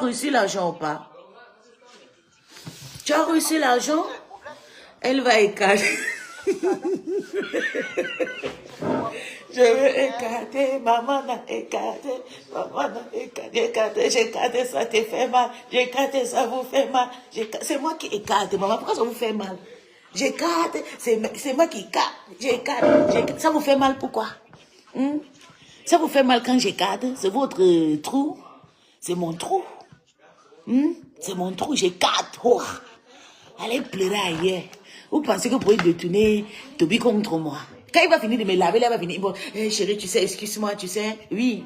reçu l'argent ou pas? Tu as reçu l'argent? Elle va écarter. Je vais écarter, maman n'a écarté, maman n'a écarté, j'ai écarté, ça te fait mal, j'ai écarté, ça vous fait mal, c'est moi qui écarte, maman, pourquoi ça vous fait mal? J'écarte, c'est moi qui écarte, j'écarte, ça vous fait mal pourquoi? Ça vous fait mal quand j'écarte, c'est votre trou, c'est mon trou, c'est mon trou, j'écarte, oh. Allez pleurer ailleurs. Vous pensez que vous pouvez détourner Toby contre moi? Quand il va finir de me laver, là, il va finir. Bon, chérie, tu sais, excuse-moi, tu sais. Oui.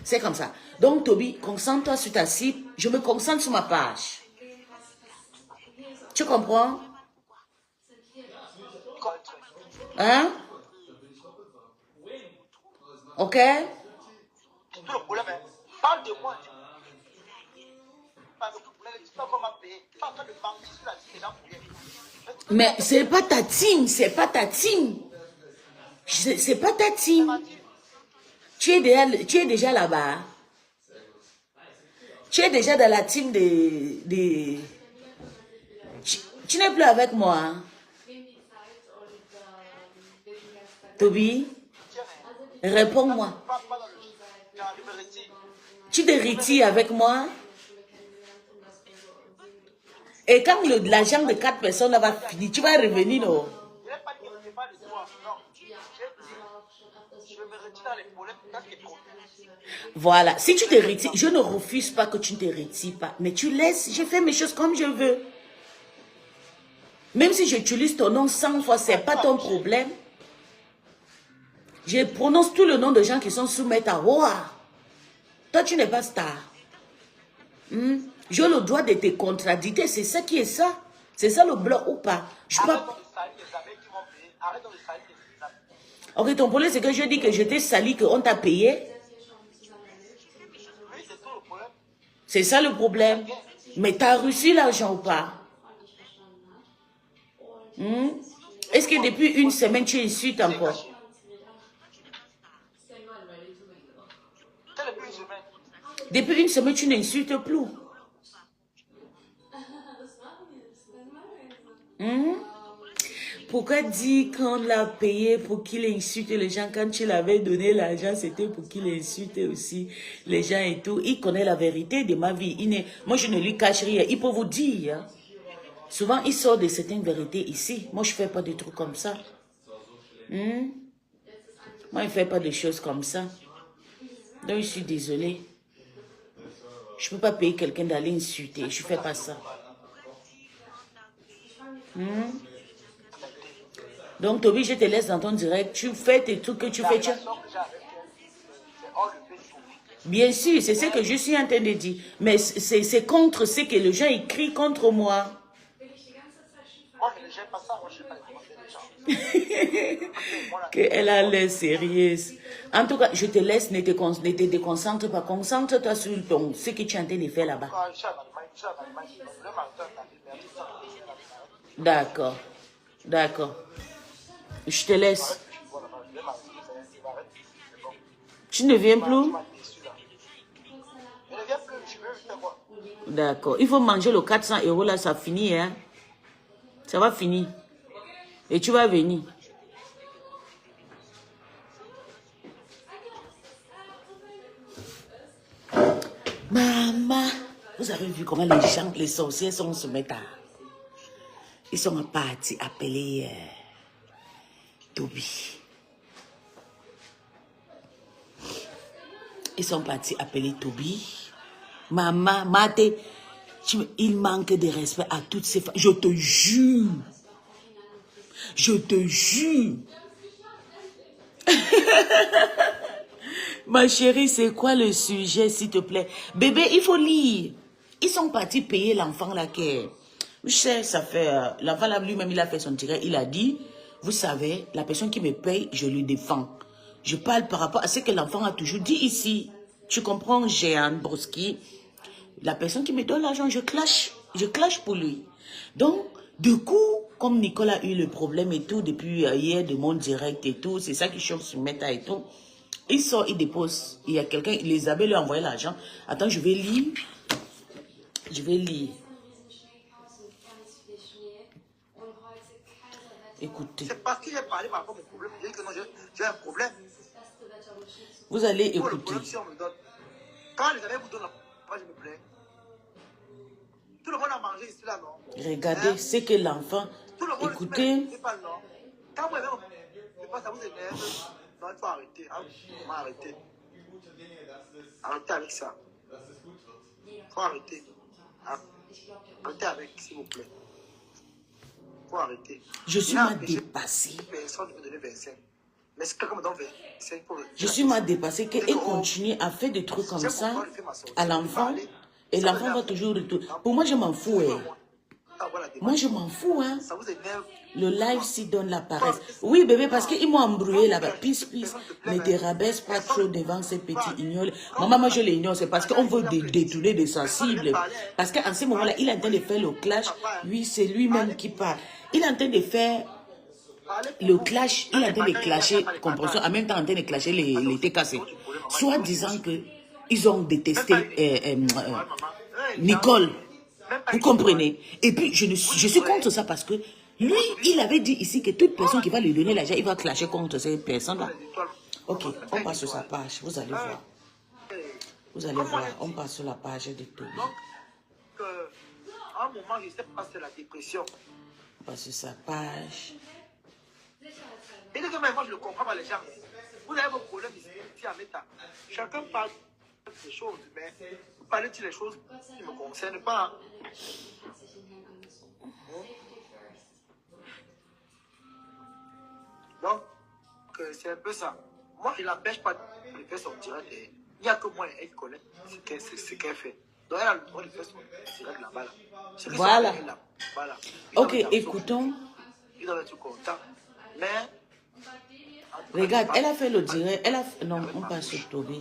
C'est comme ça. Donc, Toby, concentre-toi sur ta cible. Je me concentre sur ma page. Tu comprends? Hein? Ok? Parle de moi. Mais c'est pas ta team, c'est pas ta team. C'est pas ta team. Tu es déjà là-bas. Tu es déjà dans la team de... Tu n'es plus avec moi. Toby, réponds-moi. Tu te retires avec moi? Et quand l'argent de 4 personnes va finir, tu vas revenir, non? Voilà. Si tu te retires, je ne refuse pas que tu ne te retires pas. Mais tu laisses, je fais mes choses comme je veux. Même si j'utilise ton nom 100 fois, ce n'est pas ton problème. Je prononce tout le nom de gens qui sont sous ta voix. Toi, tu n'es pas star. J'ai le droit de te contradicter, c'est ça qui est ça. C'est ça le bloc ou pas? Je peux pas... Ok, ton problème c'est que je dis que je t'ai sali, qu'on t'a payé. C'est ça le problème. Mais tu as reçu l'argent ou pas? Est-ce que depuis une semaine tu insultes encore? Depuis une semaine tu n'insultes plus. Pourquoi dire qu'on l'a payé pour qu'il insulte les gens? Quand tu l'avais donné l'argent, c'était pour qu'il insulte aussi les gens et tout. Il connaît la vérité de ma vie. Moi, je ne lui cache rien. Il peut vous dire. Hein. Souvent, il sort de certaines vérités ici. Moi, je ne fais pas de trucs comme ça. Moi, je ne fais pas de choses comme ça. Donc, je suis désolée. Je ne peux pas payer quelqu'un d'aller insulter. Je ne fais pas ça. Donc, Toby, je te laisse dans ton direct. Tu fais tes trucs que tu fais. Bien sûr, c'est ce que je suis en train de dire. Mais c'est contre ce que les gens écrivent contre moi. Qu'elle a l'air sérieuse. En tout cas, je te laisse, ne te déconcentre pas. Concentre-toi sur ce que tu es en train de faire là-bas. D'accord. D'accord. Je te laisse. Tu ne viens plus? D'accord. Il faut manger le 400 € là, ça finit, hein? Ça va finir. Et tu vas venir. Maman, vous avez vu comment les gens, les sorciers se mettent à... Ils sont partis appeler Toby. Ils sont partis appeler Toby. Maman, Maté, il manque de respect à toutes ces femmes. Je te jure. Je te jure. Ma chérie, c'est quoi le sujet, s'il te plaît? Bébé, il faut lire. Ils sont partis payer l'enfant là qui... Je sais, ça fait... l'enfant là, lui-même, il a fait son tiré. Il a dit, vous savez, la personne qui me paye, je lui défends. Je parle par rapport à ce que l'enfant a toujours dit ici. Tu comprends, Jeanne Broski? La personne qui me donne l'argent, je clash pour lui. Donc, du coup, comme Nicolas a eu le problème et tout, depuis hier de mon direct et tout, c'est ça qui chauffe sur Meta et tout, Il sort, il dépose. Il y a quelqu'un, Elisabeth lui a envoyé l'argent. Attends, je vais lire. Je vais lire. Écoutez. C'est parce que j'ai parlé par rapport à mon problème. J'ai dit que non, j'ai un problème. Vous allez Pour le écouter. problème, si on me donne. Quand les amis vous donnent la moi je me plains. Tout le monde a mangé ici là, non? Regardez, Hein? c'est que l'enfant. Tout le monde Écoutez. c'est pas non. Quand vous c'est pas ça vous énerve. Non, il faut arrêter. Hein? Comment arrêter? Arrêtez avec ça. Il faut arrêter. Arrêtez avec, s'il vous plaît. Il faut arrêter. Je suis mal dépassée. Personne ne me donne 25. Mais si quelqu'un me donne 25 pour... Je suis mal dépassée qu'elle continue à faire des trucs comme ça à l'enfant. Et l'enfant va toujours retourner. Pour moi, je m'en fous. Moi, je m'en fous. Hein. Le live s'y donne la paresse. Oui, bébé, parce qu'ils m'ont embrouillé là-bas. Peace, peace. Ne te rabaisse pas trop devant ces petits ignoles. Maman, moi, je les ignore. C'est parce qu'on veut détourner de sa cible. Parce qu'en ce moment-là, il est en train de faire le clash. Oui, c'est lui-même qui parle. Il est en train de faire le clash. Il est en train de clasher compréhension. En même temps, en train de clasher les TKC. Soit disant qu'ils ont détesté Nicole. Vous comprenez? Et puis, je suis contre ça parce que lui, il avait dit ici que toute personne qui va lui donner l'argent, il va clasher contre ces personnes-là. Ok, on passe sur sa page. Vous allez voir. Vous allez voir. On passe sur la page de tout. Donc, à un moment, je ne sais pas si c'est la dépression. On passe sur sa page. Et donc, moi, je ne comprends pas les gens. Vous avez vos problèmes ici à Meta. Chacun parle des choses, mais vous parlez de les choses qui ne me concernent pas. Donc, c'est un peu ça. Moi, je ne l'empêche pas de faire son direct. Il n'y a que moi, elle connaît ce qu'elle fait. Donc, elle a le droit de faire son direct là-bas. Voilà. Voilà. Ok, écoutons. Il doit être content. Mais... Regarde, elle a fait le direct. Elle a fait... Non, on passe sur Toby.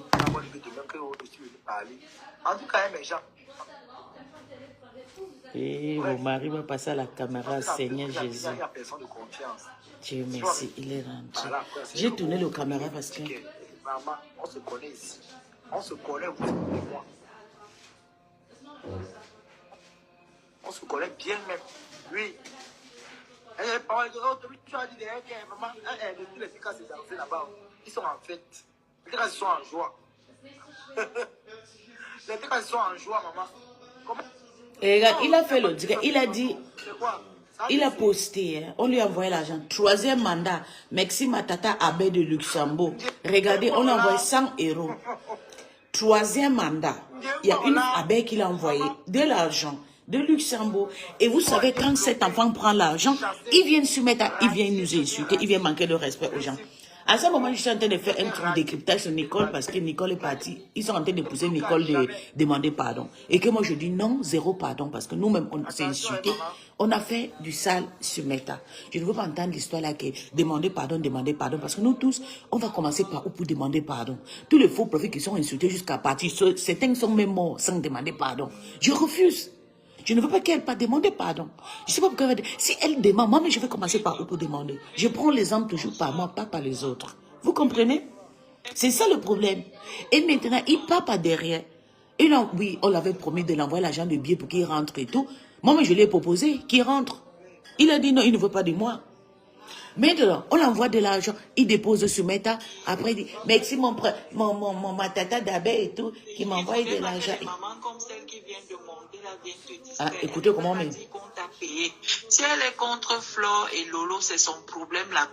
En tout cas, mes gens. Et mon mari va passer à la caméra, Seigneur Jésus. Il n'y a personne de confiance. Dieu merci, il est rentré. J'ai tourné le caméra parce que... Maman, on se connaît ici. On se connaît, vous et moi. On se connaît bien même. Oui. Tu as dit, maman, les filles qui sont dansés là-bas, ils sont en fête. Les filles qui sont en joie. Les filles qui sont en joie, maman. Comment? Et regarde, il a fait le direct. Il a dit... Il a posté, hein, on lui a envoyé l'argent. 3e mandat, Maxime Matata Abbé de Luxembourg. Regardez, on lui a envoyé 100 €. 3e mandat, il y a une abbé qui l'a envoyé de l'argent de Luxembourg. Et vous savez, quand cet enfant prend l'argent, il vient se mettre, il vient nous insulter, il vient manquer de respect aux gens. À ce moment, je suis en train de faire un truc de décryptage sur Nicole parce que Nicole est partie. Ils sont en train de pousser Nicole de demander pardon. Et que moi, je dis non, 0 pardon parce que nous-mêmes, on s'est insulté. On a fait du sale sur Meta. Je ne veux pas entendre l'histoire là qui est demander pardon parce que nous tous, on va commencer par où pour demander pardon. Tous les faux prophètes qui sont insultés jusqu'à partir, certains sont même morts sans demander pardon. Je refuse. Je ne veux pas qu'elle pas demander pardon. Je ne sais pas pourquoi elle va dire. Si elle demande, moi, mais je vais commencer par où pour demander. Je prends l'exemple toujours par moi, pas par les autres. Vous comprenez? C'est ça le problème. Et maintenant, il part par derrière. Et là, oui, on l'avait promis de l'envoyer l'argent de billet pour qu'il rentre et tout. Moi, mais je lui ai proposé qu'il rentre. Il a dit non, il ne veut pas de moi. Maintenant, on l'envoie de l'argent, il dépose sur Meta. Après, il dit, merci mon tata d'abbé et tout, qui m'envoie de l'argent. Ah, écoutez comment on met. Si elle est contre Flore et Lolo, c'est son problème là.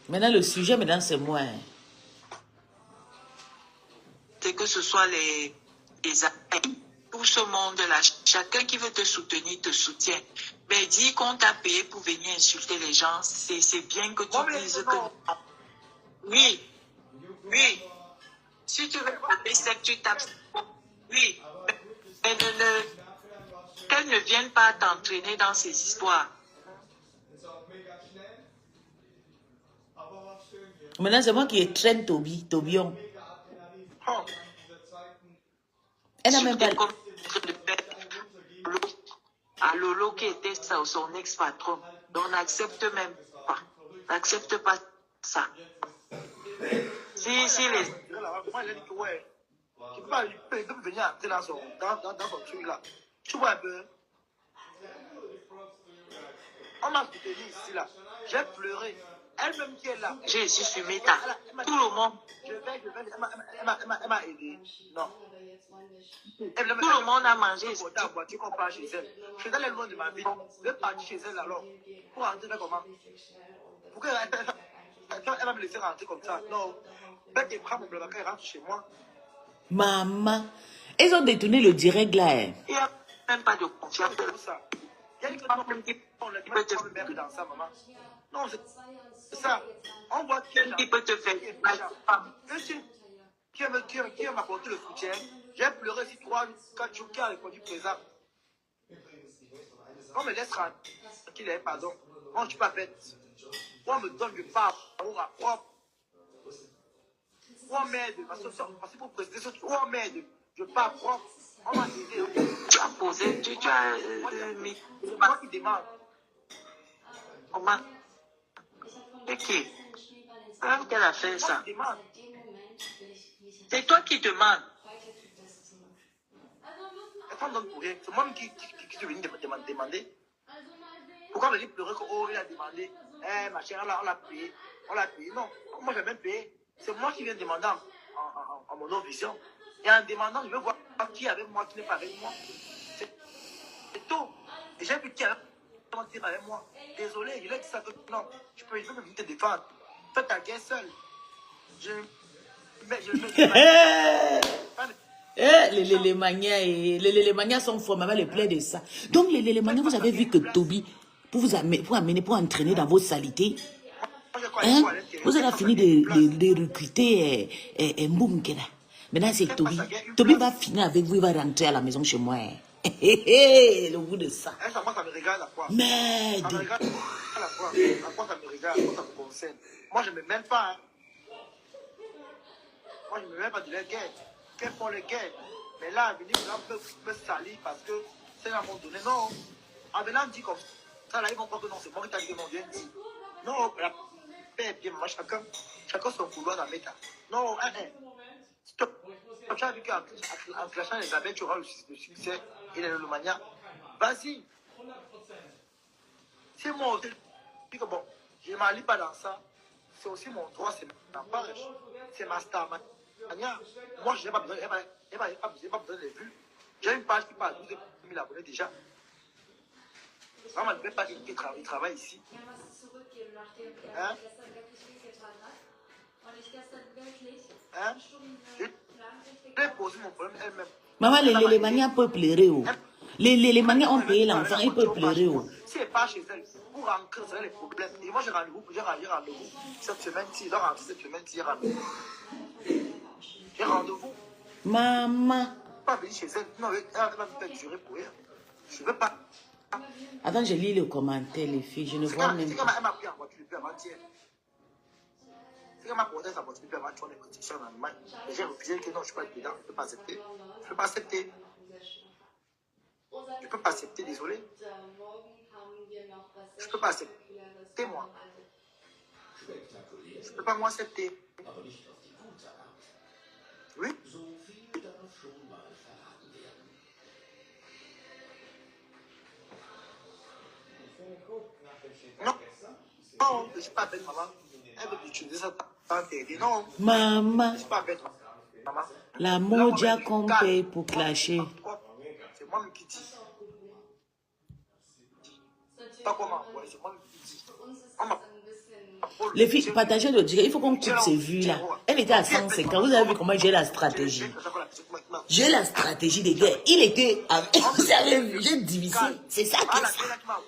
Maintenant, le sujet, maintenant, c'est moi. C'est que ce soit les amis. Tout ce monde-là, chacun qui veut te soutenir, te soutient. Mais dis qu'on t'a payé pour venir insulter les gens, c'est bien que tu dises que... Oui, oui. Si tu veux taper, c'est que tu tapes. Oui. Mais qu'elles ne viennent pas t'entraîner dans ces histoires. Maintenant, c'est moi qui traîne Tobion. Elle n'a même pas... à Lolo qui était son ex-patron. Donc n'accepte même pas. N'accepte pas ça. Si les... Moi, il a dit que ouais, il peut venir entrer dans son truc là. Tu vois un peu. On m'a soutenu ici là. J'ai pleuré. Elle-même qui est là. J'ai ici sur Meta. Tout le monde. Elle m'a aidé. Non. Tout le monde a mangé ici. Tu comprends chez elle. Je suis dans les loin de ma vie. Je vais partir chez elle alors. Pour rentrer là comment? Pourquoi elle va me laisser rentrer comme ça? Non. Dès qu'elle prend mon blabla, elle rentre chez moi. Maman, ils ont détourné le direct là. Il n'y a même pas de confiance. Il y a une personne qui peut te mettre dans ça, maman. Non, c'est ça. On voit qui peut te faire. Qui m'a apporté le soutien. J'ai pleuré si 3-4 jours qui a répondu présent. On me laisse tranquille, pardon. Moi, je ne suis pas bête. On me donne du pape, propre. On m'aide, parce que pour préciser, on m'aide, je pars propre. On m'a aidé. Tu as posé, tu as mis. C'est moi qui demande. Comment? C'est qui? Quand elle a fait ça? C'est toi qui demandes. Elle donne pour rien. C'est moi qui suis venu demander. Pourquoi me dit pleurer qu'il a demandé? Ma chère, on l'a payé. On l'a payé. Non, moi je vais même payer. C'est moi qui viens demander en mon vision. Et en demandant, je veux voir qui est avec moi, qui n'est pas avec moi. C'est tout. Et j'ai vu qui est avec moi. Désolé, il a dit ça que non. Je peux même te défendre. Fais ta guerre seule. Les manias sont forts, maman les plaît de ça. Donc les manias, vous avez vu que Toby, pour amener, pour entraîner dans vos saletés, hein, vous avez fini de recruter Mboumkela. Maintenant c'est Toby. Toby va finir avec vous, il va rentrer à la maison chez moi. Le goût de ça. Moi, ça me regarde à quoi? Merde. Ça me regarde à quoi? À quoi ça me regarde? À quoi ça me concerne? Moi, je ne me mêle pas. Hein. Moi, je ne me mêle pas de la guerre. Quels font les guerres? Mais là, venir me salir parce que c'est à mon donné. Non. En venant dit comme ça, là, ils vont croire que non, c'est moi qui t'ai dit que non, viens dire. Non, la paix est bien, moi, chacun son couloir dans mes cas. Non, stop. Tu as vu qu'en clashant les abeilles, tu auras le succès et le mania. Vas-y. C'est moi aussi. Bon, je ne m'allie pas dans ça. C'est aussi mon droit, c'est ma page. C'est ma star. Moi, je n'ai pas besoin de vues. J'ai une page qui parle de 12 000 abonnés déjà. Vraiment, je ne vais pas dire qu'il travaille ici. Hein? Hein? Je vais poser mon problème elle-même. Maman, les manias peuvent pleurer. Oh. Les manias ont payé l'enfant, ils peuvent pleurer. Oh. Si elle part chez elle, pour rentrer, c'est les problèmes. Et moi, j'ai rendez-vous cette semaine-ci. Il doit rentrer cette semaine-ci, j'ai rendez-vous. Maman. Pas venir chez elle. Non, elle va me faire durer pour rien. Je ne veux pas. Attends, je lis le commentaire, les filles. Je ne vois même pas. C'est qu'elle m'a pris en voiture depuis avant-hier. C'est qu'elle m'a porté sa voiture depuis avant-hier. On est parti en Allemagne. Mais j'ai refusé que non, je ne suis pas dedans. Je ne peux pas accepter. Je ne peux pas accepter. Je ne peux pas accepter, désolé. Je ne peux pas accepter, moi. Je ne peux pas moi accepter. Oui? Non. Non, je ne suis pas bête, maman. Elle veut utiliser ça pour t'aider. Non. Maman. Je ne suis pas bête, maman. La moja qu'on paye pour clasher. C'est moi qui dis. Pas comment, ouais, c'est moi qui dis. Les filles, partagez le direct. Il faut qu'on coupe ces vues-là. Elle était à 150. Vous avez vu comment j'ai la stratégie. J'ai la stratégie des guerres. Il était... Vous avez vu, j'ai divisé. C'est ça qui est ça.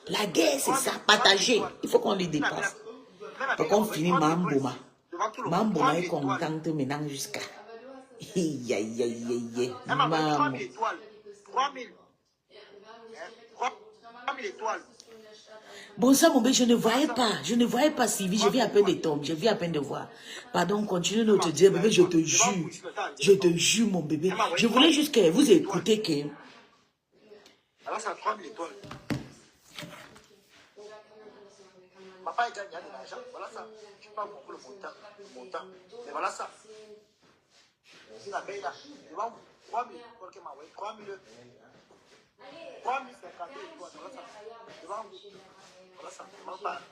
La guerre, c'est ça. Partager. Il faut qu'on les dépasse. Il faut qu'on finisse Mamboma. Mamboma est contente maintenant jusqu'à... Aïe, aïe, aïe, aïe. Maman. 3000 étoiles. Bon, ça, mon bébé, je ne voyais pas Sylvie, je viens à peine de tomber, je viens à peine de voir. Pardon, continue de te dire, bébé, je te jure, mon bébé. Je voulais juste que vous écoutez que Alors, ça a 3000 étoiles. Papa, il gagne de l'argent. Voilà ça. Je ne sais pas beaucoup le montant. Mais voilà ça. C'est la paye là. Devant vous. 3000 étoiles qui m'a envoyé. 3050 étoiles. Voilà ça. Devant vous. Voilà ça. Je m'en parle.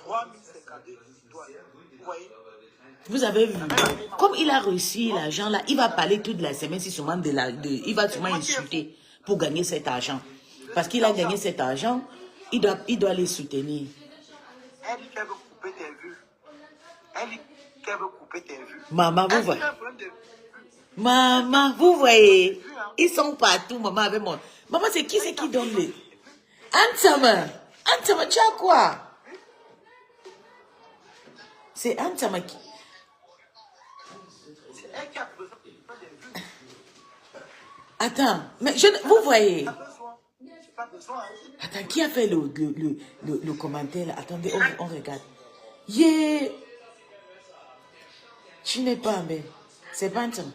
3052 étoiles. Vous voyez? Vous avez vu, comme il a reçu l'argent là, il va parler toute la semaine si sûrement il va sûrement insulter pour gagner cet argent. Parce qu'il a gagné cet argent, il doit les soutenir. Elle dit qu'elle veut couper tes vues. Elle dit qu'elle veut couper tes vues. Maman, vous voyez. Maman, vous voyez. Ils sont partout, maman, avec moi. Maman, c'est qui donne les... Antama, tu as quoi? C'est Antama qui... Attends, mais vous voyez. Attends, qui a fait le commentaire là? Attendez, on regarde. Yeah. Tu n'es pas, mais c'est pas Antama.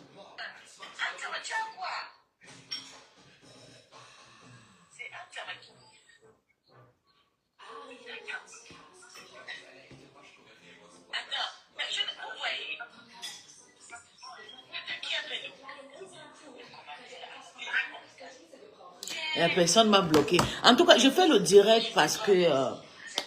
La personne m'a bloqué. En tout cas, je fais le direct parce que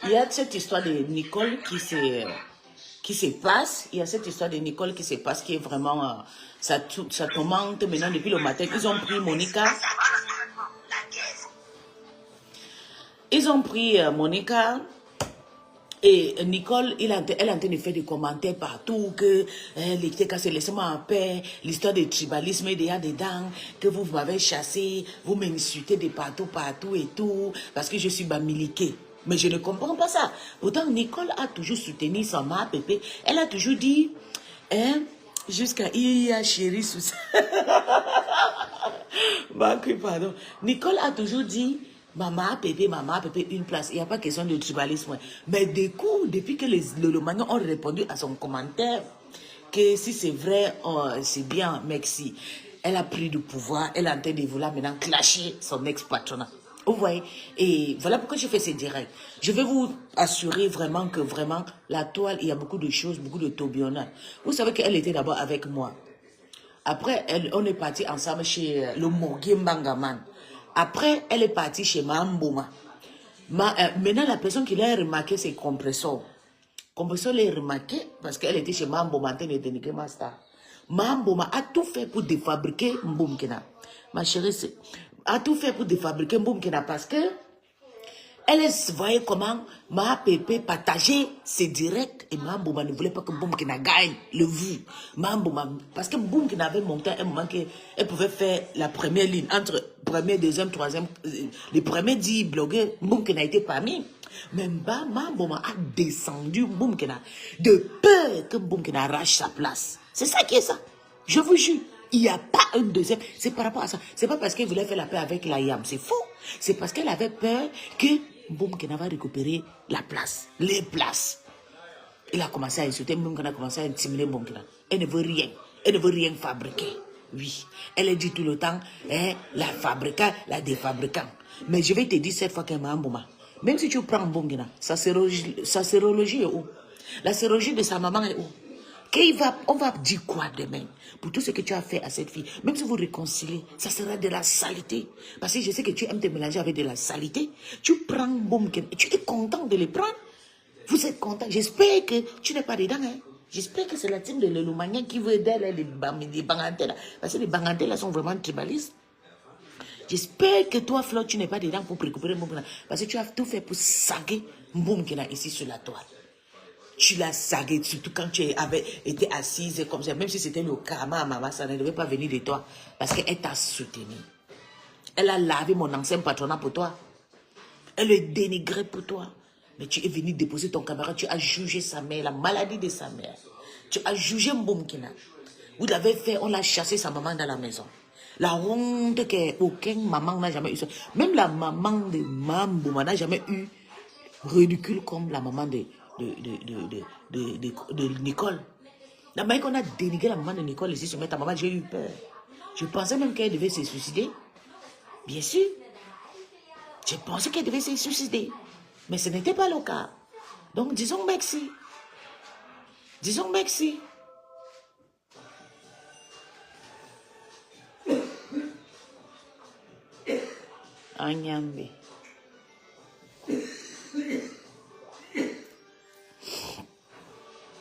il y a cette histoire de Nicole qui se passe. Il y a cette histoire de Nicole qui se passe qui est vraiment... ça tourmente maintenant depuis le matin. Ils ont pris Monica. Ils ont pris Monica. Et Nicole, elle est en train de faire des commentaires partout que l'été cassé, laissez-moi en paix, l'histoire du tribalisme il y a dedans, que vous m'avez chassé, vous m'insultez de partout et tout, parce que je suis bamiliquée. Mais je ne comprends pas ça. Pourtant, Nicole a toujours soutenu sa mère, Pépé. Elle a toujours dit, jusqu'à Iya chérie sous ça. Pardon. Nicole a toujours dit, maman, Pépé, une place. Il n'y a pas question de tribalisme. Mais du coup, depuis que le Magnon ont répondu à son commentaire, que si c'est vrai, c'est bien, merci. Elle a pris du pouvoir, elle est en train de vouloir maintenant clasher son ex-patronat. Vous voyez? Et voilà pourquoi je fais ces directs. Je vais vous assurer vraiment que vraiment, la toile, il y a beaucoup de choses, beaucoup de tourbillonnage. Vous savez qu'elle était d'abord avec moi. Après, on est parti ensemble chez le Morgue Bangaman. Après, elle est partie chez Mambouma. Maintenant, la personne qui l'a remarqué, c'est Compressor. Compressor l'a remarqué parce qu'elle était chez Mambouma, elle était dénigrée Master. Mambouma a tout fait pour défabriquer Mboumkina. Ma chérie, a tout fait pour défabriquer Mboumkina parce que elle voyait comment Ma Pépé partageait ses directs et Mambouma ne voulait pas que Mboumkina gagne le vu. Mambouma, parce que Mboumkina avait monté à un moment qu'elle pouvait faire la première ligne entre premier, deuxième, troisième. Les premiers 10 blogueurs, Mboumkina était parmi. Mais Mambouma a descendu Mboumkina de peur que Mboumkina arrache sa place. C'est ça qui est ça. Je vous jure. Il n'y a pas un deuxième. C'est par rapport à ça. C'est pas parce qu'elle voulait faire la paix avec la Yam. C'est faux. C'est parce qu'elle avait peur que Mboumkina va récupérer la place. Les places. Il a commencé à insulter Mboumkina, a commencé à intimider Mboumkina. Elle ne veut rien. Elle ne veut rien fabriquer. Oui. Elle dit tout le temps, la fabricant, la défabricant. Mais je vais te dire cette fois qu'elle m'a Mbouma. Même si tu prends Mboumkina, sa sérologie est où? La sérologie de sa maman est où? On va dire quoi demain pour tout ce que tu as fait à cette fille? Même si vous réconciliez, ça sera de la saleté. Parce que je sais que tu aimes te mélanger avec de la saleté. Tu prends Mboumkina et tu es content de les prendre. Vous êtes content. J'espère que tu n'es pas dedans. Hein? J'espère que c'est la team de l'Elomagnan qui veut aider les Bangantais là. Parce que les Bangantais là sont vraiment tribalistes. J'espère que toi, Flo, tu n'es pas dedans pour récupérer Mboumkina. Parce que tu as tout fait pour saguer Mboumkina ici sur la toile. Tu l'as sagué, surtout quand tu avais été assise comme ça. Même si c'était le karma à maman, ça ne devait pas venir de toi. Parce qu'elle t'a soutenu. Elle a lavé mon ancien patronat pour toi. Elle est dénigrée pour toi. Mais tu es venu déposer ton camarade. Tu as jugé sa mère, la maladie de sa mère. Tu as jugé Mboumkina. Vous l'avez fait, on l'a chassé sa maman dans la maison. La honte qu'aucune maman n'a jamais eu. Même la maman de Mambouma n'a jamais eu ridicule comme la maman de Nicole. La manière qu'on a dénigré la maman de Nicole ici sur ta maman, j'ai eu peur. Je pensais même qu'elle devait se suicider. Bien sûr. Je pensais qu'elle devait se suicider. Mais ce n'était pas le cas. Donc, disons merci. Disons merci. Agnambe.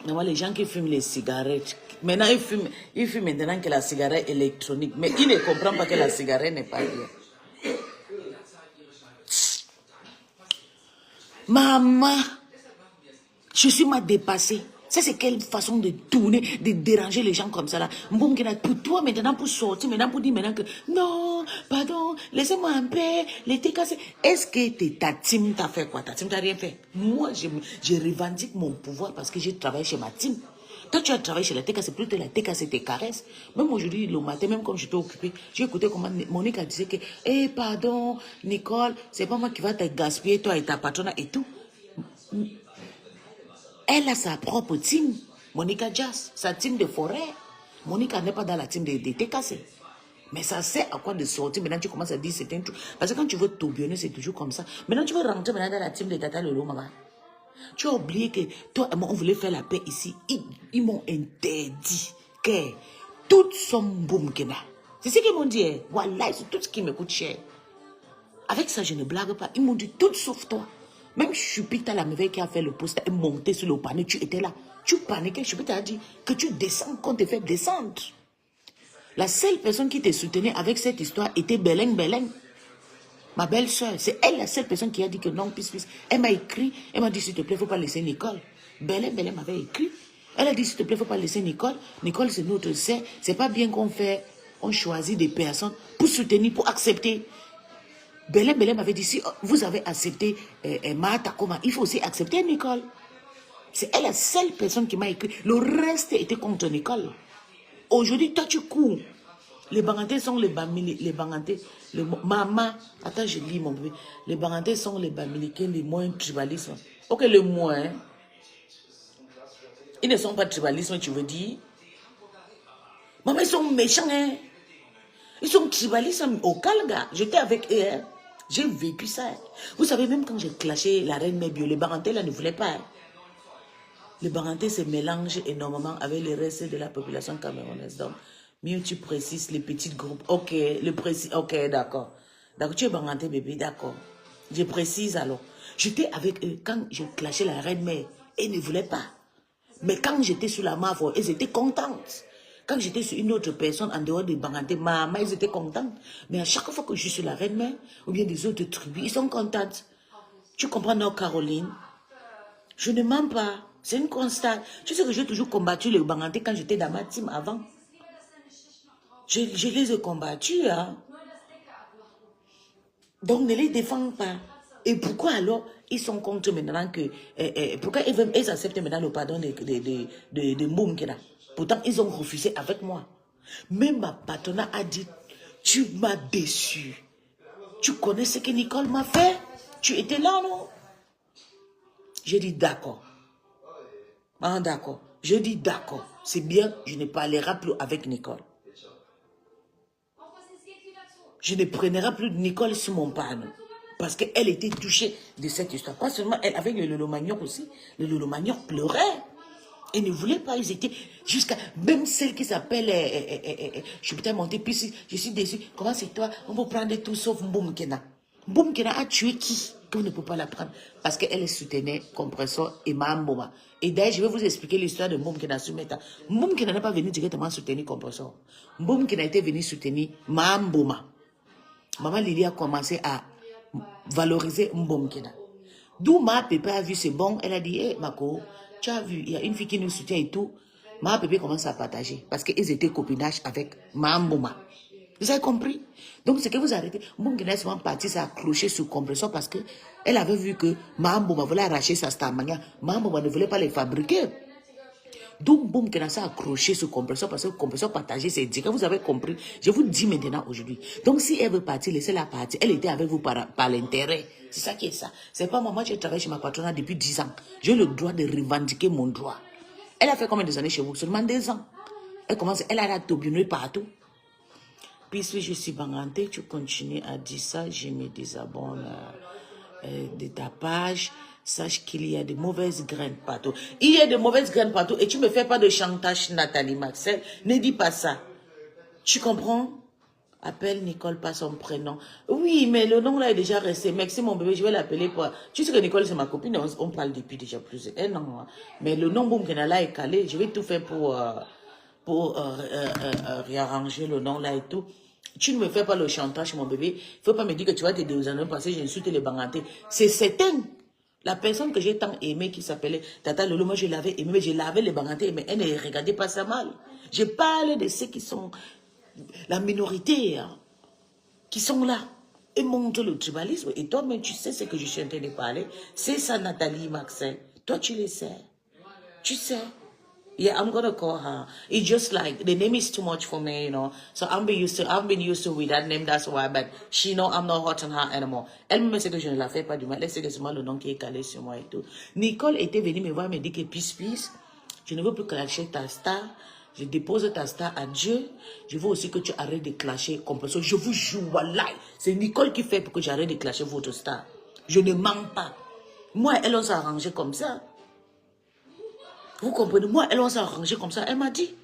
Moi, les gens qui fument les cigarettes, maintenant ils fument maintenant que la cigarette électronique, mais ils ne comprennent pas que la cigarette n'est pas bien. Maman, je suis mal dépassée. Ça, c'est quelle façon de tourner, de déranger les gens comme ça là. Pour toi, maintenant, pour sortir, maintenant, pour dire maintenant que non, pardon, laissez-moi un peu, l'été cassé. Est-ce que ta team t'a fait quoi? Ta team t'a rien fait? Moi, je revendique mon pouvoir parce que j'ai travaillé chez ma team. Toi, tu as travaillé chez la TK, c'est plutôt la TK, c'est tes caresses. Même aujourd'hui, le matin, même comme j'étais occupée, j'ai écouté comment Monique a dit que, pardon, Nicole, c'est pas moi qui va te gaspiller, toi et ta patronne et tout. Elle a sa propre team, Monica Jazz, sa team de forêt. Monica n'est pas dans la team de TKC. Mais ça sert à quoi de sortir. Maintenant, tu commences à dire c'est un truc. Parce que quand tu veux tourbillonner, c'est toujours comme ça. Maintenant, tu veux rentrer maintenant dans la team de Tata Lolo, maman. Tu as oublié que toi et moi, on voulait faire la paix ici. Ils m'ont interdit que tout son boum qu'il a. C'est ce qu'ils m'ont dit. Voilà, c'est tout ce qui me coûte cher. Avec ça, je ne blague pas. Ils m'ont dit tout sauf toi. Même Chupita, la merveille qui a fait le poste, est montée sur le panier, tu étais là. Tu paniquais, Chupita a dit que tu descends quand tu fais descendre. La seule personne qui te soutenait avec cette histoire était Beleng Beleng. Ma belle-sœur, c'est elle la seule personne qui a dit que non, peace. Elle m'a écrit, elle m'a dit s'il te plaît, il ne faut pas laisser Nicole. Beleng m'avait écrit. Elle a dit s'il te plaît, il ne faut pas laisser Nicole. Nicole, c'est notre sœur. C'est pas bien qu'on fait, on choisit des personnes pour soutenir, pour accepter. Belém m'avait dit, si vous avez accepté Martha Koma, il faut aussi accepter Nicole. C'est elle la seule personne qui m'a écrit. Le reste était contre Nicole. Aujourd'hui, toi, tu cours. Les Bangantés sont les Bangantés. Maman, attends, je lis mon bébé. Les Bangantés sont les Bamilicains les moins tribalistes. Ok, le moins. Hein. Ils ne sont pas tribalistes, tu veux dire. Maman, ils sont méchants. Hein. Ils sont tribalistes au Calga. J'étais avec eux. Hein. J'ai vécu ça. Vous savez, même quand j'ai clashé la reine Mébio, les Barantais là ne voulaient pas. Les Barantais se mélangent énormément avec le reste de la population camerounaise. Donc, mieux tu précises les petits groupes. Ok, d'accord. D'accord, tu es Barantais bébé, d'accord. Je précise alors. J'étais avec eux quand j'ai clashé la reine mère. Ils ne voulaient pas. Mais quand j'étais sur la Mavro, ils étaient contentes. Quand j'étais sur une autre personne en dehors des Banganté, maman, ils étaient contents. Mais à chaque fois que je suis sur la reine mère, ou bien des autres tribus, ils sont contents. Tu comprends, non, Caroline? Je ne mens pas. C'est une constante. Tu sais que j'ai toujours combattu les Banganté quand j'étais dans ma team avant. Je les ai combattus. Hein. Donc ne les défends pas. Et pourquoi alors ils sont contre maintenant que... pourquoi ils acceptent maintenant le pardon de Moumkina? Pourtant, ils ont refusé avec moi. Même ma patronne a dit, tu m'as déçu. Tu connais ce que Nicole m'a fait? Tu étais là, non? J'ai dit d'accord. Ah, d'accord. Je dis d'accord. C'est bien, je ne parlerai plus avec Nicole. Je ne prendrai plus de Nicole sur mon panneau. Parce qu'elle était touchée de cette histoire. Pas seulement elle, avec le Lolo Magnoc aussi. Le Lolo Magnoc pleurait. Ils ne voulaient pas, ils étaient jusqu'à... Même celle qui s'appelle... je suis peut-être montée, puis je suis déçue. Comment c'est toi? On peut prendre tout sauf Mboumkena. Mboumkena a tué qui? Qu'on ne peut pas la prendre. Parce qu'elle soutenait Compressor et Mahamboma. Et d'ailleurs, je vais vous expliquer l'histoire de Mboumkena sur Meta. Mboumkena n'est pas venu directement soutenir Compressor. Mboumkena était venu soutenir Mahamboma. Maman Lily a commencé à valoriser Mboumkena. D'où ma pépé a vu c'est bon, elle a dit, hé, Mako, tu as vu, il y a une fille qui nous soutient et tout. Ma bébé commence à partager parce qu'ils étaient copinage avec Mahamboma. Vous avez compris? Donc, ce que vous arrêtez, Mboumkena est souvent parti s'accrocher sur compresseur parce qu'elle avait vu que Mahamboma voulait arracher sa stamania. Mahamboma ne voulait pas les fabriquer. Donc, Mboumkena s'est accroché sur compresseur parce que le compresseur partageait ses dires. Vous avez compris? Je vous dis maintenant aujourd'hui. Donc, si elle veut partir, laissez-la partir. Elle était avec vous par l'intérêt. C'est ça qui est ça. C'est pas moi, je travaille chez ma patronne depuis 10 ans. J'ai le droit de revendiquer mon droit. Elle a fait combien d'années chez vous? Seulement 2 ans. Elle a la tourbillonner partout. Puisque je suis banganté, tu continues à dire ça, je me désabonne de ta page. Sache qu'il y a de mauvaises graines partout. Il y a de mauvaises graines partout et tu ne me fais pas de chantage, Nathalie Maxel. Ne dis pas ça. Tu comprends? Appelle Nicole, pas son prénom. Oui, mais le nom là est déjà resté. Merci mon bébé, je vais l'appeler pour... Tu sais que Nicole c'est ma copine, on parle depuis déjà plus d'un an. Mais le nom Boum là est calé. Je vais tout faire pour réarranger le nom là et tout. Tu ne me fais pas le chantage, mon bébé. Il ne faut pas me dire que tu vas te désolé parce que j'ai insulté les bangantés. C'est certain. La personne que j'ai tant aimée qui s'appelait Tata Lolo, moi je l'avais aimée, mais je l'avais les bangantés, mais elle ne regardait pas ça mal. Je parle de ceux qui sont la minorité, hein, qui sont là et montrent le tribalisme. Et toi-même, tu sais ce que je suis en train de parler. C'est ça, Nathalie Maxel. Toi, tu le sais. Tu sais. Yeah, I'm gonna call her. It's just like the name is too much for me, you know. So I've been used to with that name, that's why. But she know I'm not hurting her anymore. Elle me sait que je ne la fais pas du mal. Elle sait que c'est moi le nom qui est calé sur moi et tout. Nicole était venue me voir, me dit que peace, je ne veux plus clasher ta star. Je dépose ta star à Dieu. Je veux aussi que tu arrêtes de clasher comme ça. Je vous jure, voilà. C'est Nicole qui fait pour que j'arrête de clasher votre star. Je ne mens pas. Moi, elle, on s'est arrangé comme ça. Vous comprenez? Moi, elle, on s'est arrangé comme ça. Elle m'a dit.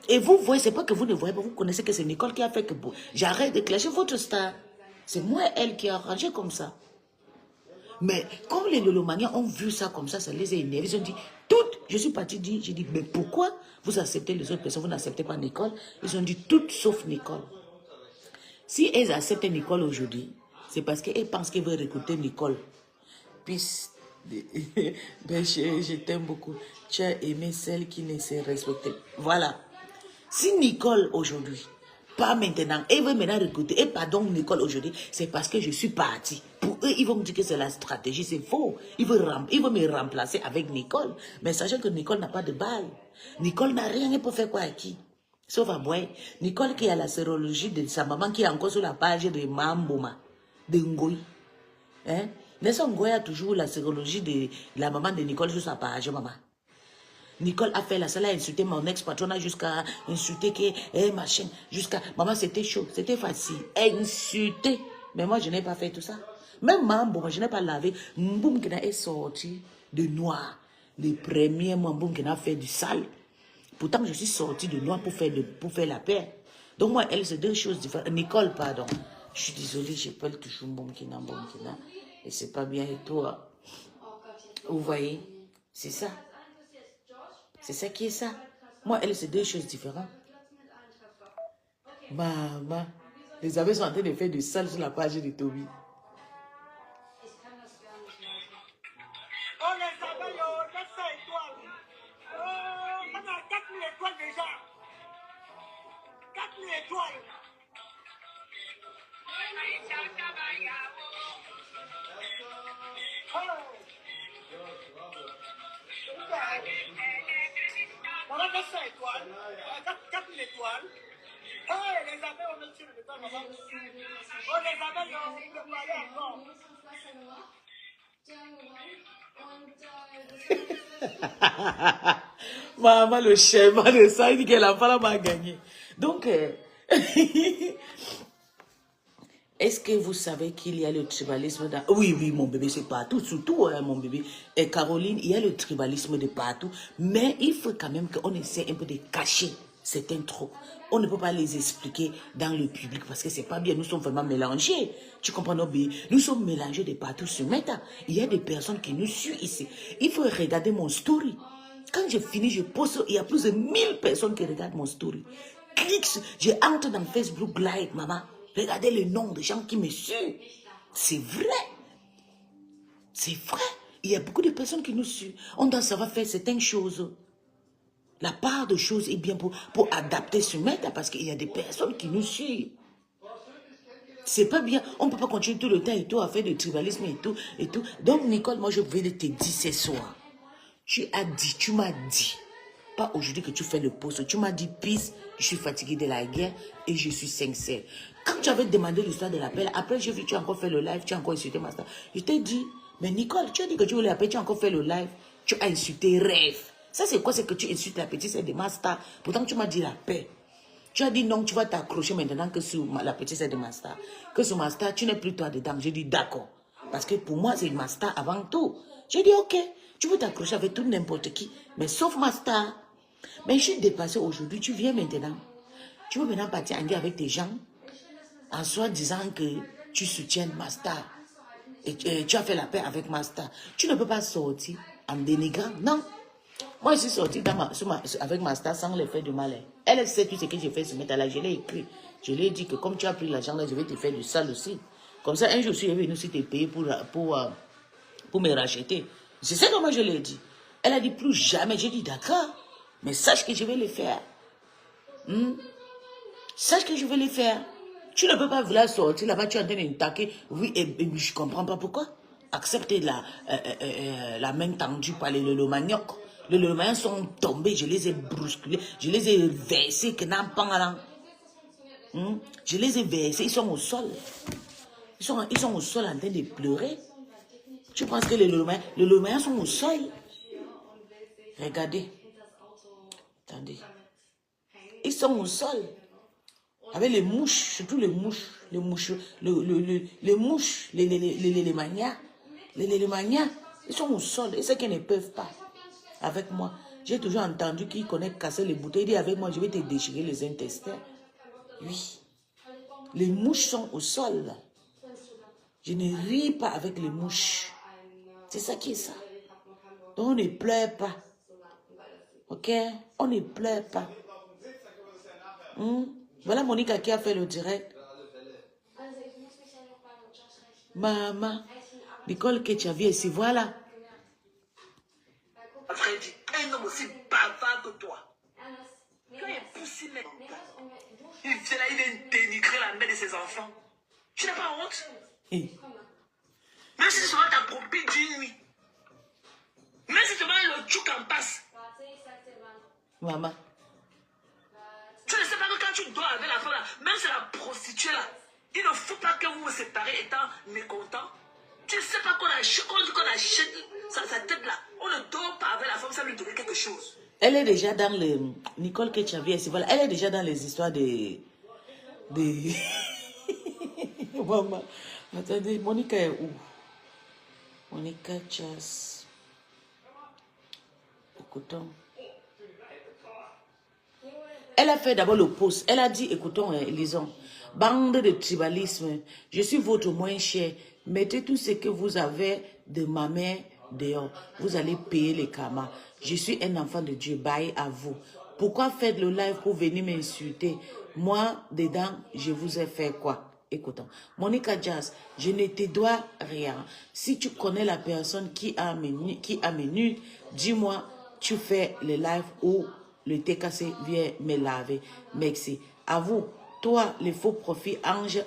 Et vous voyez, c'est pas que vous ne voyez pas, vous connaissez que c'est Nicole qui a fait que j'arrête de clasher votre star. C'est moi, elle, qui a arrangé comme ça. Mais comme les Lolomaniens ont vu ça comme ça les a énervés. Ils ont dit, toutes, je suis partie dire, j'ai dit, mais pourquoi vous acceptez les autres personnes, vous n'acceptez pas Nicole? Ils ont dit, toutes sauf Nicole. Si elles acceptent Nicole aujourd'hui, c'est parce qu'elles pensent qu'elles veulent recruter Nicole. Puis, ben, je t'aime beaucoup. Tu as aimé celle qui ne s'est respectée. Voilà. Si Nicole aujourd'hui, pas maintenant, elle veut maintenant recruter, et pardon Nicole aujourd'hui, c'est parce que je suis partie. Pour eux, ils vont me dire que c'est la stratégie, c'est faux. Ils veulent me remplacer avec Nicole. Mais sachez que Nicole n'a pas de balle. Nicole n'a rien pour faire quoi à qui? Sauf à moi. Nicole qui a la sérologie de sa maman qui est encore sur la page de Mambouma, de Ngoï. Hein? Nelson Ngoï a toujours la sérologie de la maman de Nicole sur sa page, maman. Nicole a fait la salle à insulter mon ex-patronat jusqu'à insulter que, machin, jusqu'à, maman c'était chaud, c'était facile, insulter. Mais moi je n'ai pas fait tout ça. Même Mambo, je n'ai pas lavé. Mboum qui est sorti de noir. Les premiers Mboum qui a fait du sale. Pourtant je suis sorti de noir pour faire la paix. Donc moi elle c'est deux choses différentes. Nicole pardon. Je suis désolée, j'appelle toujours Mboum qui n'a. Et c'est pas bien et toi. Vous voyez, c'est ça. C'est ça qui est ça. Moi, elle, c'est deux choses différentes. Maman, les amis sont en train de faire du sale sur la page de Toby. Oh, les abeilles, oh, 400 étoiles. Oh, on a 4000 étoiles déjà. 4000 étoiles. Maman, 400 étoiles. 4000 étoiles. Oh, les abeilles, on met sur le temps, maman. Oh, les abeilles, on peut parler encore. Maman, le schéma de ça, il dit que l'enfant là m'a gagné. Donc, est-ce que vous savez qu'il y a le tribalisme dans... Oui, oui, mon bébé, c'est partout, surtout, hein, mon bébé. Et Caroline, il y a le tribalisme de partout. Mais il faut quand même qu'on essaie un peu de cacher certains trucs. On ne peut pas les expliquer dans le public parce que c'est pas bien. Nous sommes vraiment mélangés. Tu comprends, nos bébés? Nous sommes mélangés de partout sur Meta. Il y a des personnes qui nous suivent ici. Il faut regarder mon story. Quand j'ai fini, je poste, il y a plus de 1000 personnes qui regardent mon story. Clique, je entre dans Facebook Live, maman. Regardez le nombre de gens qui me suivent. C'est vrai. C'est vrai. Il y a beaucoup de personnes qui nous suivent. On doit savoir faire certaines choses. La part de choses est bien pour adapter ce Meta parce qu'il y a des personnes qui nous suivent. C'est pas bien. On ne peut pas continuer tout le temps et tout à faire du tribalisme et tout. Donc, Nicole, moi, je vais te dire ce soir. Tu m'as dit. Pas aujourd'hui que tu fais le post. Tu m'as dit, peace, je suis fatiguée de la guerre et je suis sincère. Quand tu avais demandé l'histoire de l'appel, après j'ai vu que tu as encore fait le live, tu as encore insulté ma star. Je t'ai dit, mais Nicole, tu as dit que tu voulais l'appeler, tu as encore fait le live, tu as insulté Rêve. Ça c'est quoi? C'est que tu insultes la petite sœur de ma star. Pourtant tu m'as dit la paix. Tu as dit non, tu vas t'accrocher maintenant que sur la petite sœur de Master. Que sur Master, tu n'es plus toi dedans. J'ai dit d'accord. Parce que pour moi, c'est Master avant tout. J'ai dit ok, tu veux t'accrocher avec tout n'importe qui, mais sauf Master. Mais je suis dépassée aujourd'hui, tu viens maintenant. Tu veux maintenant partir en guerre avec tes gens en soi disant que tu soutiens Master. Et tu as fait la paix avec Master. Tu ne peux pas sortir en dénigrant. Non. Moi, je suis sortie avec Master sans les faire du mal. Elle sait tout ce que j'ai fait ce matin-là. Je l'ai écrit. Je lui ai dit que comme tu as pris l'argent, je vais te faire du sale aussi. Comme ça, un jour, je suis venu aussi te payer pour me racheter. C'est ça que moi, je l'ai dit. Elle a dit plus jamais. J'ai dit d'accord. Mais sache que je vais le faire. Sache que je vais le faire. Tu ne peux pas vouloir sortir là-bas, tu es en train de taquer. Oui, et je ne comprends pas pourquoi. Accepter la main tendue par les manioc. Les manioc sont tombés, je les ai brusculés, je les ai versés, que n'en parlant. Je les ai versés, ils sont au sol. Ils sont au sol en train de pleurer. Tu penses que les manioc sont au sol? Regardez. Attendez. Ils sont au sol. Avec les mouches, surtout les mouches, les manias, les manias, ils sont au sol, et ceux qui ne peuvent pas. Avec moi, j'ai toujours entendu qu'ils connaissent casser les bouteilles, il dit avec moi, je vais te déchirer les intestins. Oui. Les mouches sont au sol. Je ne ris pas avec les mouches. C'est ça qui est ça. Donc on ne pleure pas. Ok? On ne pleure pas. Voilà Monica qui a fait le direct. Maman, Nicole que tu as vu ici, voilà. Freddy, un homme aussi bavard que toi. Tu es poussé même. Il vient là, il vient dénigrer la mère de ses enfants. Tu n'as pas honte? Même si ce sera ta propre d'une nuit. Même si tu vas le tchouk en passe. Maman. Tu ne sais pas que quand tu dors avec la femme là, même si la prostituée là, il ne faut pas que vous vous séparez étant mécontent. Tu ne sais pas qu'on achète sa tête là. On ne dort pas avec la femme, ça lui donner quelque chose. Elle est déjà dans le... Nicole que tu as vu ici, voilà. Elle est déjà dans les histoires de... Maman. Attendez, Monica est où? Monica Chas. Écoutons. Elle a fait d'abord le post. Elle a dit, écoutons, lisons. Bande de tribalisme, je suis votre moins cher. Mettez tout ce que vous avez de ma mère dehors. Vous allez payer les karmas. Je suis un enfant de Dieu. Bye à vous. Pourquoi faites le live pour venir m'insulter? Moi, dedans, je vous ai fait quoi? Écoutons. Monica Jazz, je ne te dois rien. Si tu connais la personne qui a mes nudes, dis-moi, tu fais le live ou le TKC vient me laver. Merci. À vous, toi, les faux profits, ange.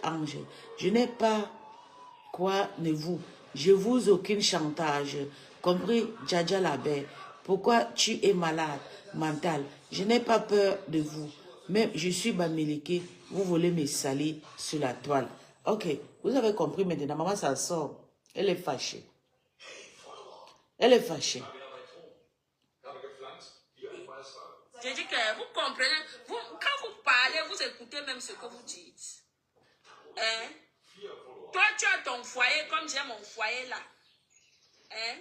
Je n'ai pas quoi ne vous. Je vous aucun chantage. Compris, Djadja la belle. Pourquoi tu es malade, mental? Je n'ai pas peur de vous. Même je suis Bamileke. Vous voulez me salir sur la toile. Ok, vous avez compris maintenant. Maman, ça sort. Elle est fâchée. Elle est fâchée. Je dis que vous comprenez, quand vous parlez, vous écoutez même ce que vous dites. Hein? Toi, tu as ton foyer comme j'ai mon foyer là. Hein?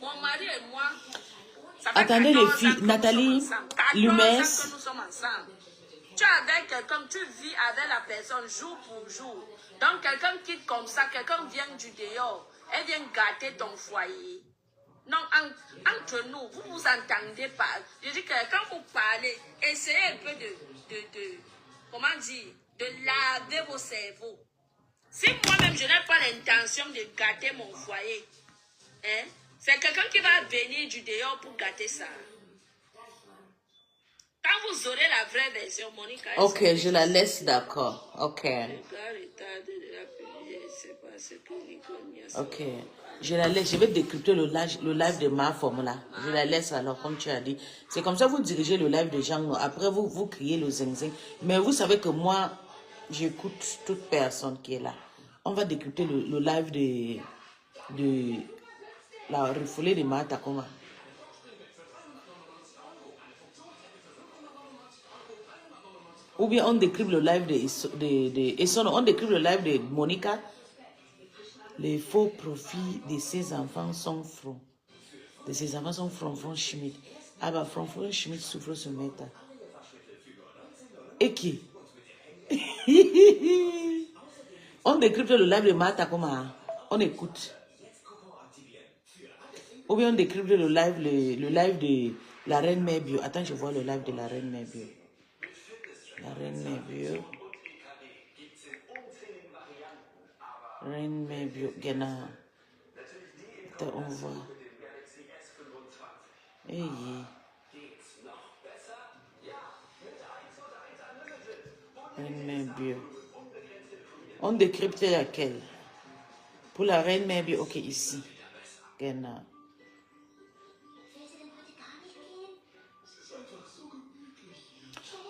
Mon mari et moi, ça fait attendez les filles, Nathalie, Lumès. que nous sommes ensemble. Tu es avec quelqu'un, tu vis avec la personne jour pour jour. Donc quelqu'un quitte comme ça, quelqu'un vient du dehors, elle vient gâter ton foyer. Non, entre nous, vous vous entendez pas. Je dis que quand vous parlez, essayez un peu comment dire, de laver vos cerveaux. Si moi-même, je n'ai pas l'intention de gâter mon foyer, hein, c'est quelqu'un qui va venir du dehors pour gâter ça. Quand vous aurez la vraie version, Monica... Ok, je la laisse d'accord. Ok. Ok. Je la laisse. Je vais décrypter le live de ma formule. Je la laisse alors, comme tu as dit. C'est comme ça, vous dirigez le live de Jean. Après, vous criez le zing-zing. Mais vous savez que moi, j'écoute toute personne qui est là. On va décrypter le live de la refoulée de Mahatakoma. Ou bien on décrypte le live de Esson, on décrypte le live de Monica. Les faux profits de ses enfants sont francs. De ses enfants sont Franfran Schmidt. Ah bah Franfran Schmidt souffre ce matin. Et qui? On décrypte le live de Martha Koma. On écoute. Ou bien on décrypte le live de la Reine Mère Bio. Attends, je vois le live de la Reine Mère Bio. La Reine Mère Bio. Reine Mère Bio. Gena. Attends, on voit. Hey. Reine Mère Bio. On décrypte laquelle? Pour la Reine Mère Bio. Ok, ici. Gena.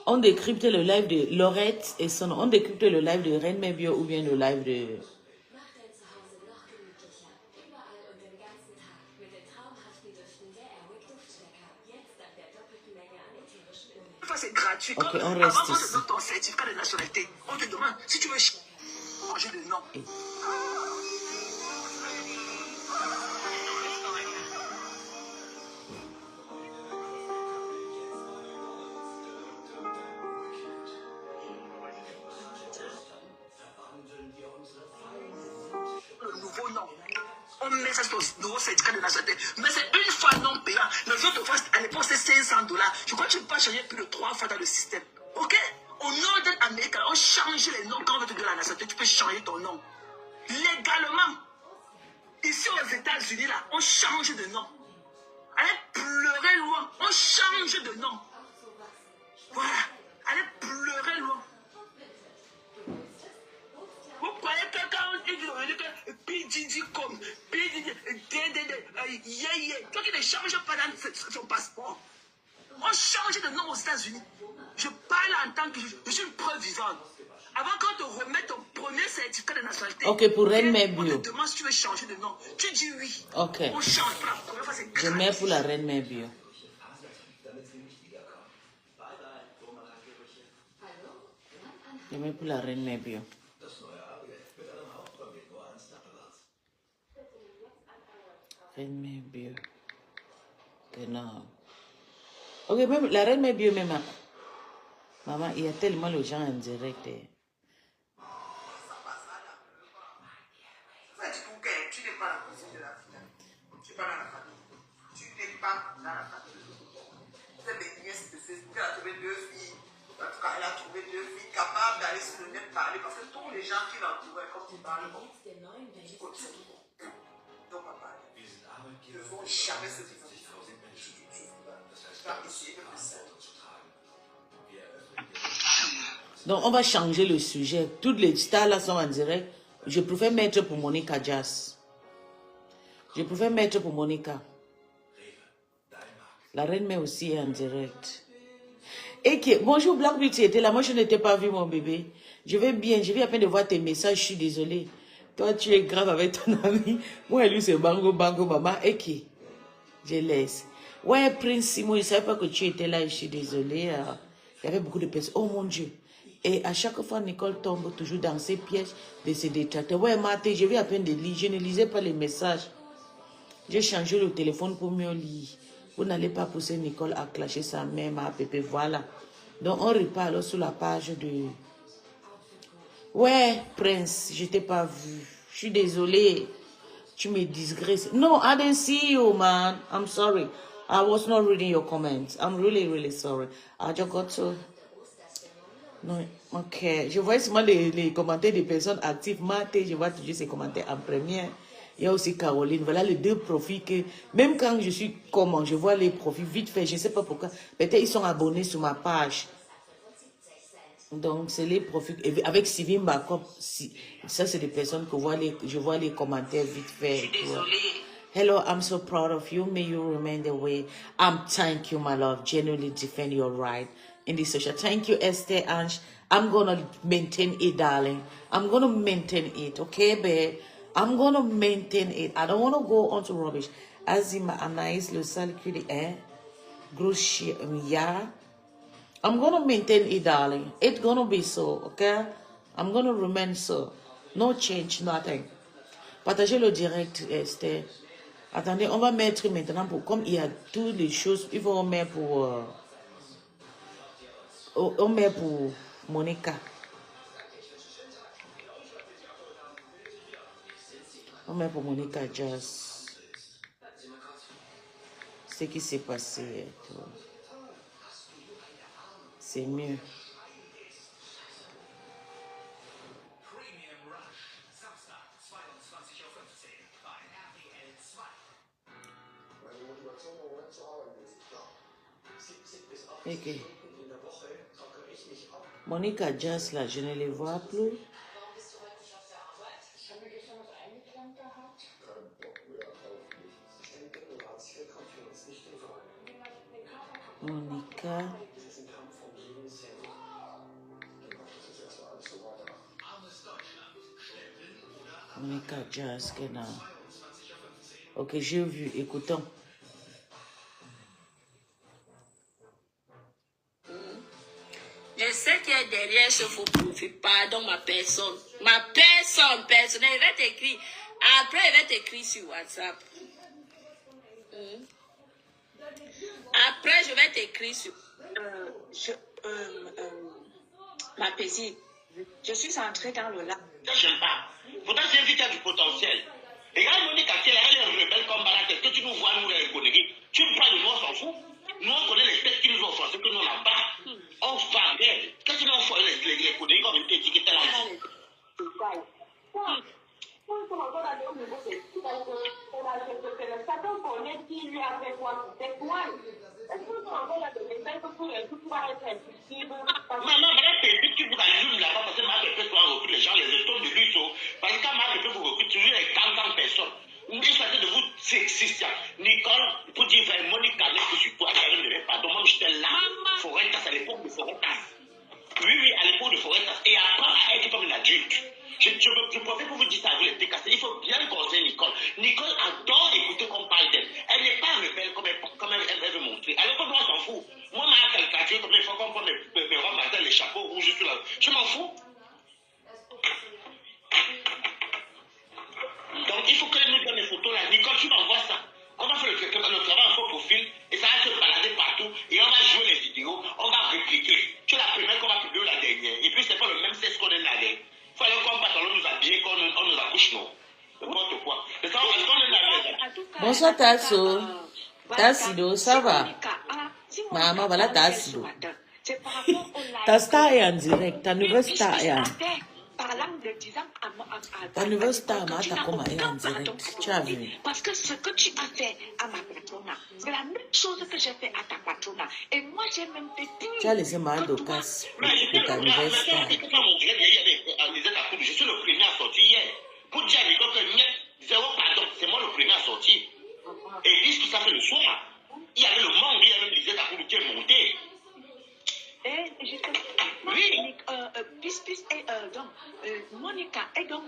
On décrypte le live de Laurette et son. On décrypte le live de Reine Mère Bio ou bien le live de. C'est gratuit. Ok, on reste avant ici. de donner ton certificat de nationalité, on te demande si tu veux changer de nom. Le nouveau nom. On met ça sur le nouveau certificat de nationalité. Mais c'est une fois non payant. Les autres fois, à l'époque, c'est $500. Je crois que tu ne peux pas changer plus de 3 fois dans le système. Ok? Au nom d'un Américain, on change les noms quand on veut te donner la nationalité. Tu peux changer ton nom. Légalement. Ici aux États-Unis, là, on change de nom. Allez pleurer loin. On change de nom. Voilà. Allez pleurer loin. Vous croyez que quand on dit que PDD comme PDD, toi qui ne changes pas dans son passeport, on change de nom aux États-Unis. Je parle en tant que je suis une preuve vivante. Avant qu'on te remette ton premier certificat de nationalité, Ok, pour Reine Mère on Bio. te demande si tu veux changer de nom. Tu dis oui. Ok. On change pour la première fois, c'est Je gratuit. mets pour la Reine Mère Bio. Je mets pour la Reine Mère Bio. Reine Mère Bio. Genau. Ok, même la Reine Mère Bio, même. Maman, il y a tellement de gens en direct. Tu n'es pas la cousine de la fille. Tu n'es pas dans la famille. Tu n'es pas dans la famille. C'est des nièces de ses. Elle a trouvé 2 filles. En tout cas, elle a trouvé 2 filles capables d'aller sur le net parler. Parce que tous les gens qui l'entouraient, quand ils parlent, bon, ils continuent. Donc, papa, ils ne font jamais ce qu'ils font. Je vais essayer de faire ça. Donc, on va changer le sujet. Toutes les stars là sont en direct. Je préfère mettre pour Monica Jazz. Je préfère mettre pour Monica. La Reine Mère aussi est en direct. Et que, bonjour Black Beauty, était là. Moi, je n'étais pas vu mon bébé. Je vais bien. Je viens à peine de voir tes messages. Je suis désolée. Toi, tu es grave avec ton ami. Moi, lui, c'est bango, bango, maman. Et qui? Je laisse. Ouais, Prince Simon, je ne savais pas que tu étais là. Je suis désolée. Il y avait beaucoup de personnes. Oh mon Dieu. Et à chaque fois, Nicole tombe toujours dans ses pièges de se détracter. Ouais, Maté, je viens à peine de lire. Je ne lisais pas les messages. J'ai changé le téléphone pour mieux lire. Vous n'allez pas pousser Nicole à clasher sa mère, ma pépé. Voilà. Donc, on repart alors sur la page de... Ouais, Prince, je t'ai pas vu. Je suis désolée. Tu me disgraces. No, I didn't see you, man. I'm sorry. I was not reading your comments. I'm really, really sorry. I just got to... Non, ok. Je vois seulement les commentaires des personnes actives. Maté, je vois toujours ces commentaires en première. Il y a aussi Caroline. Voilà les 2 profils que... Même quand je suis comment, je vois les profils vite fait. Je ne sais pas pourquoi. Peut-être ils sont abonnés sur ma page. Donc, c'est les profils. Avec Sylvie Mbakop, ça, c'est des personnes que je vois les commentaires vite fait. Hello, I'm so proud of you. May you remain the way. Thank you, my love. Genuinely defend your right in this social. Thank you, Esther Ange. I'm going to maintain it, darling. I'm going to maintain it, okay, babe? I'm going to maintain it. I don't want to go on to rubbish. Azima Anaïs, le sale cul de Gros chien, ya. I'm gonna maintain it, darling. It's gonna be so, okay? I'm gonna remain so. No change, nothing. Partagez le direct, Esther. Attendez, on va mettre maintenant pour... Comme il y a toutes les choses, il faut mettre pour... on met pour Monica. On met pour Monica Jazz. Ce qui s'est passé. C'est mieux. Ok. Monica Jazz, là, je ne les vois plus. Monica. Monica Jazz, qu'elle a. Ok, j'ai vu. Écoutons. Je sais qu'il y a derrière ce faux profil, pardon ma personne. Ma personne personnelle, il va t'écrire. Après, il va t'écrire sur WhatsApp. Après, je vais t'écrire sur... Ma paisible, je suis entrée dans le lac. J'aime pas. Pourtant, c'est une fille qui a du potentiel. Et regarde Monique, elle est rebelle comme Balak. Est-ce que tu nous vois, nous, les conneries? Tu nous parles de nous, on s'en fout. Nous, on connaît les têtes qui nous ont offensés, que nous, on n'a pas. On va bien. Qu'est-ce qu'ils nous ont fait, les conneries, comme une tête qui était là? Maman, voilà, c'est une qui vous allume là-bas parce que ma pépé soit recrute les gens, les étoiles de lutte. Parce que quand ma pépé vous recrute, toujours les 40 personnes. Une chose de vous sexiste. Nicole, pour dire vrai, Monique Canet, que sur toi, elle ne l'avait pas. Donc, moi, j'étais là. Forêt Tasse, à l'époque de Forêt Tasse. Oui, à l'époque de Forêt Tasse. Et après, elle était comme une adulte. Je profite pour vous dire ça à vous les décasser. Il faut bien conseiller Nicole. Nicole adore écouter qu'on parle d'elle. Elle n'est pas rebelle comme elle veut montrer. Alors que moi, on s'en fout. Moi, ma caricature, comme il faut qu'on prenne mes robes matin, les chapeaux rouges, sur là. Je m'en fous. Donc, il faut qu'elle nous donne les photos là. Nicole, tu m'envoies ça. On va faire le travail en faux profil et ça va se balader partout. Et on va jouer les vidéos. On va répliquer. Tu es la première qu'on va publier ou la dernière. Et puis, c'est pas le même sexe qu'on est navé. Il faut aller qu'on pantalon nous habiller, qu'on nous accouche, non. N'importe quoi. C'est ça, est-ce qu'on est navé? Bonsoir, Tasso. Tassido, ça va? Maman, voilà Tassido. Ta star est en direct. Ta nouvelle star est en direct. Ta nouvelle star, t'as comment est en direct. Tu as vu? Parce que ce que tu as fait à ma patrona, c'est la même chose que j'ai fait à ta patrona. Et moi, j'ai même fait plus. Tu as laissé mal de casse pour ta nouvelle star. Je suis le premier à sortir hier. Pour dire à Nicole que zéro pardon, c'est moi le premier à sortir. Et dis tout ça fait le soir. Il y avait le monde, il y avait Lisette Akoudou qui est monté. Et justement, Oui. Monica, et donc,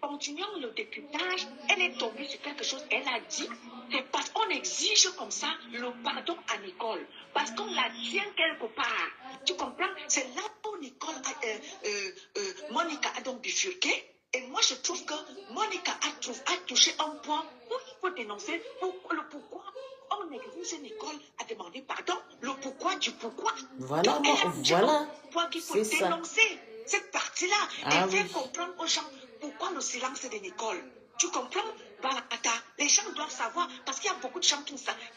continuant le décryptage, elle est tombée sur quelque chose. Elle a dit, c'est parce qu'on exige comme ça le pardon à Nicole. Parce qu'on la tient quelque part. Tu comprends? C'est là où Nicole Monica a donc bifurqué. Et moi, je trouve que Monica a touché un point où il faut dénoncer le pourquoi on exige Nicole à demander pardon. Le pourquoi du pourquoi. Voilà, donc, voilà. Pourquoi qu'il faut C'est ça. dénoncer cette partie-là Ah et faire oui. comprendre aux gens pourquoi le silence de Nicole. Tu comprends? Balakata, les gens doivent savoir, parce qu'il y a beaucoup de gens qui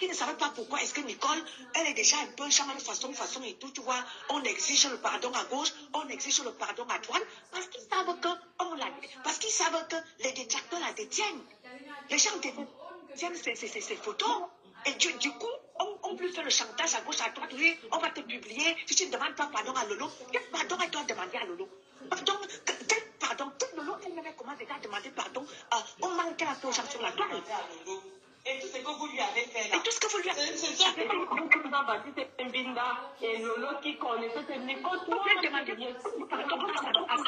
ne savaient pas pourquoi est-ce que Nicole, elle est déjà un peu genre de façon et tout, tu vois. On exige le pardon à gauche, on exige le pardon à droite, parce qu'ils savent que les détracteurs la détiennent. Les gens détiennent ces photos. Et du coup, on peut faire le chantage à gauche, à droite. Oui, on va te publier. Si tu ne demandes pas pardon à Lolo, quel pardon elle doit demander à Lolo? Pardon, toute Lolo, elle commence déjà à demander pardon. On manque à la aux gens sur la toile. Et tout ce que vous lui avez fait là. Et tout ce que vous lui avez fait. C'est ça que vous avez baptisé Mbinda et Lolo qui connaissait ce Nicole. Toi, tu demander pardon à sa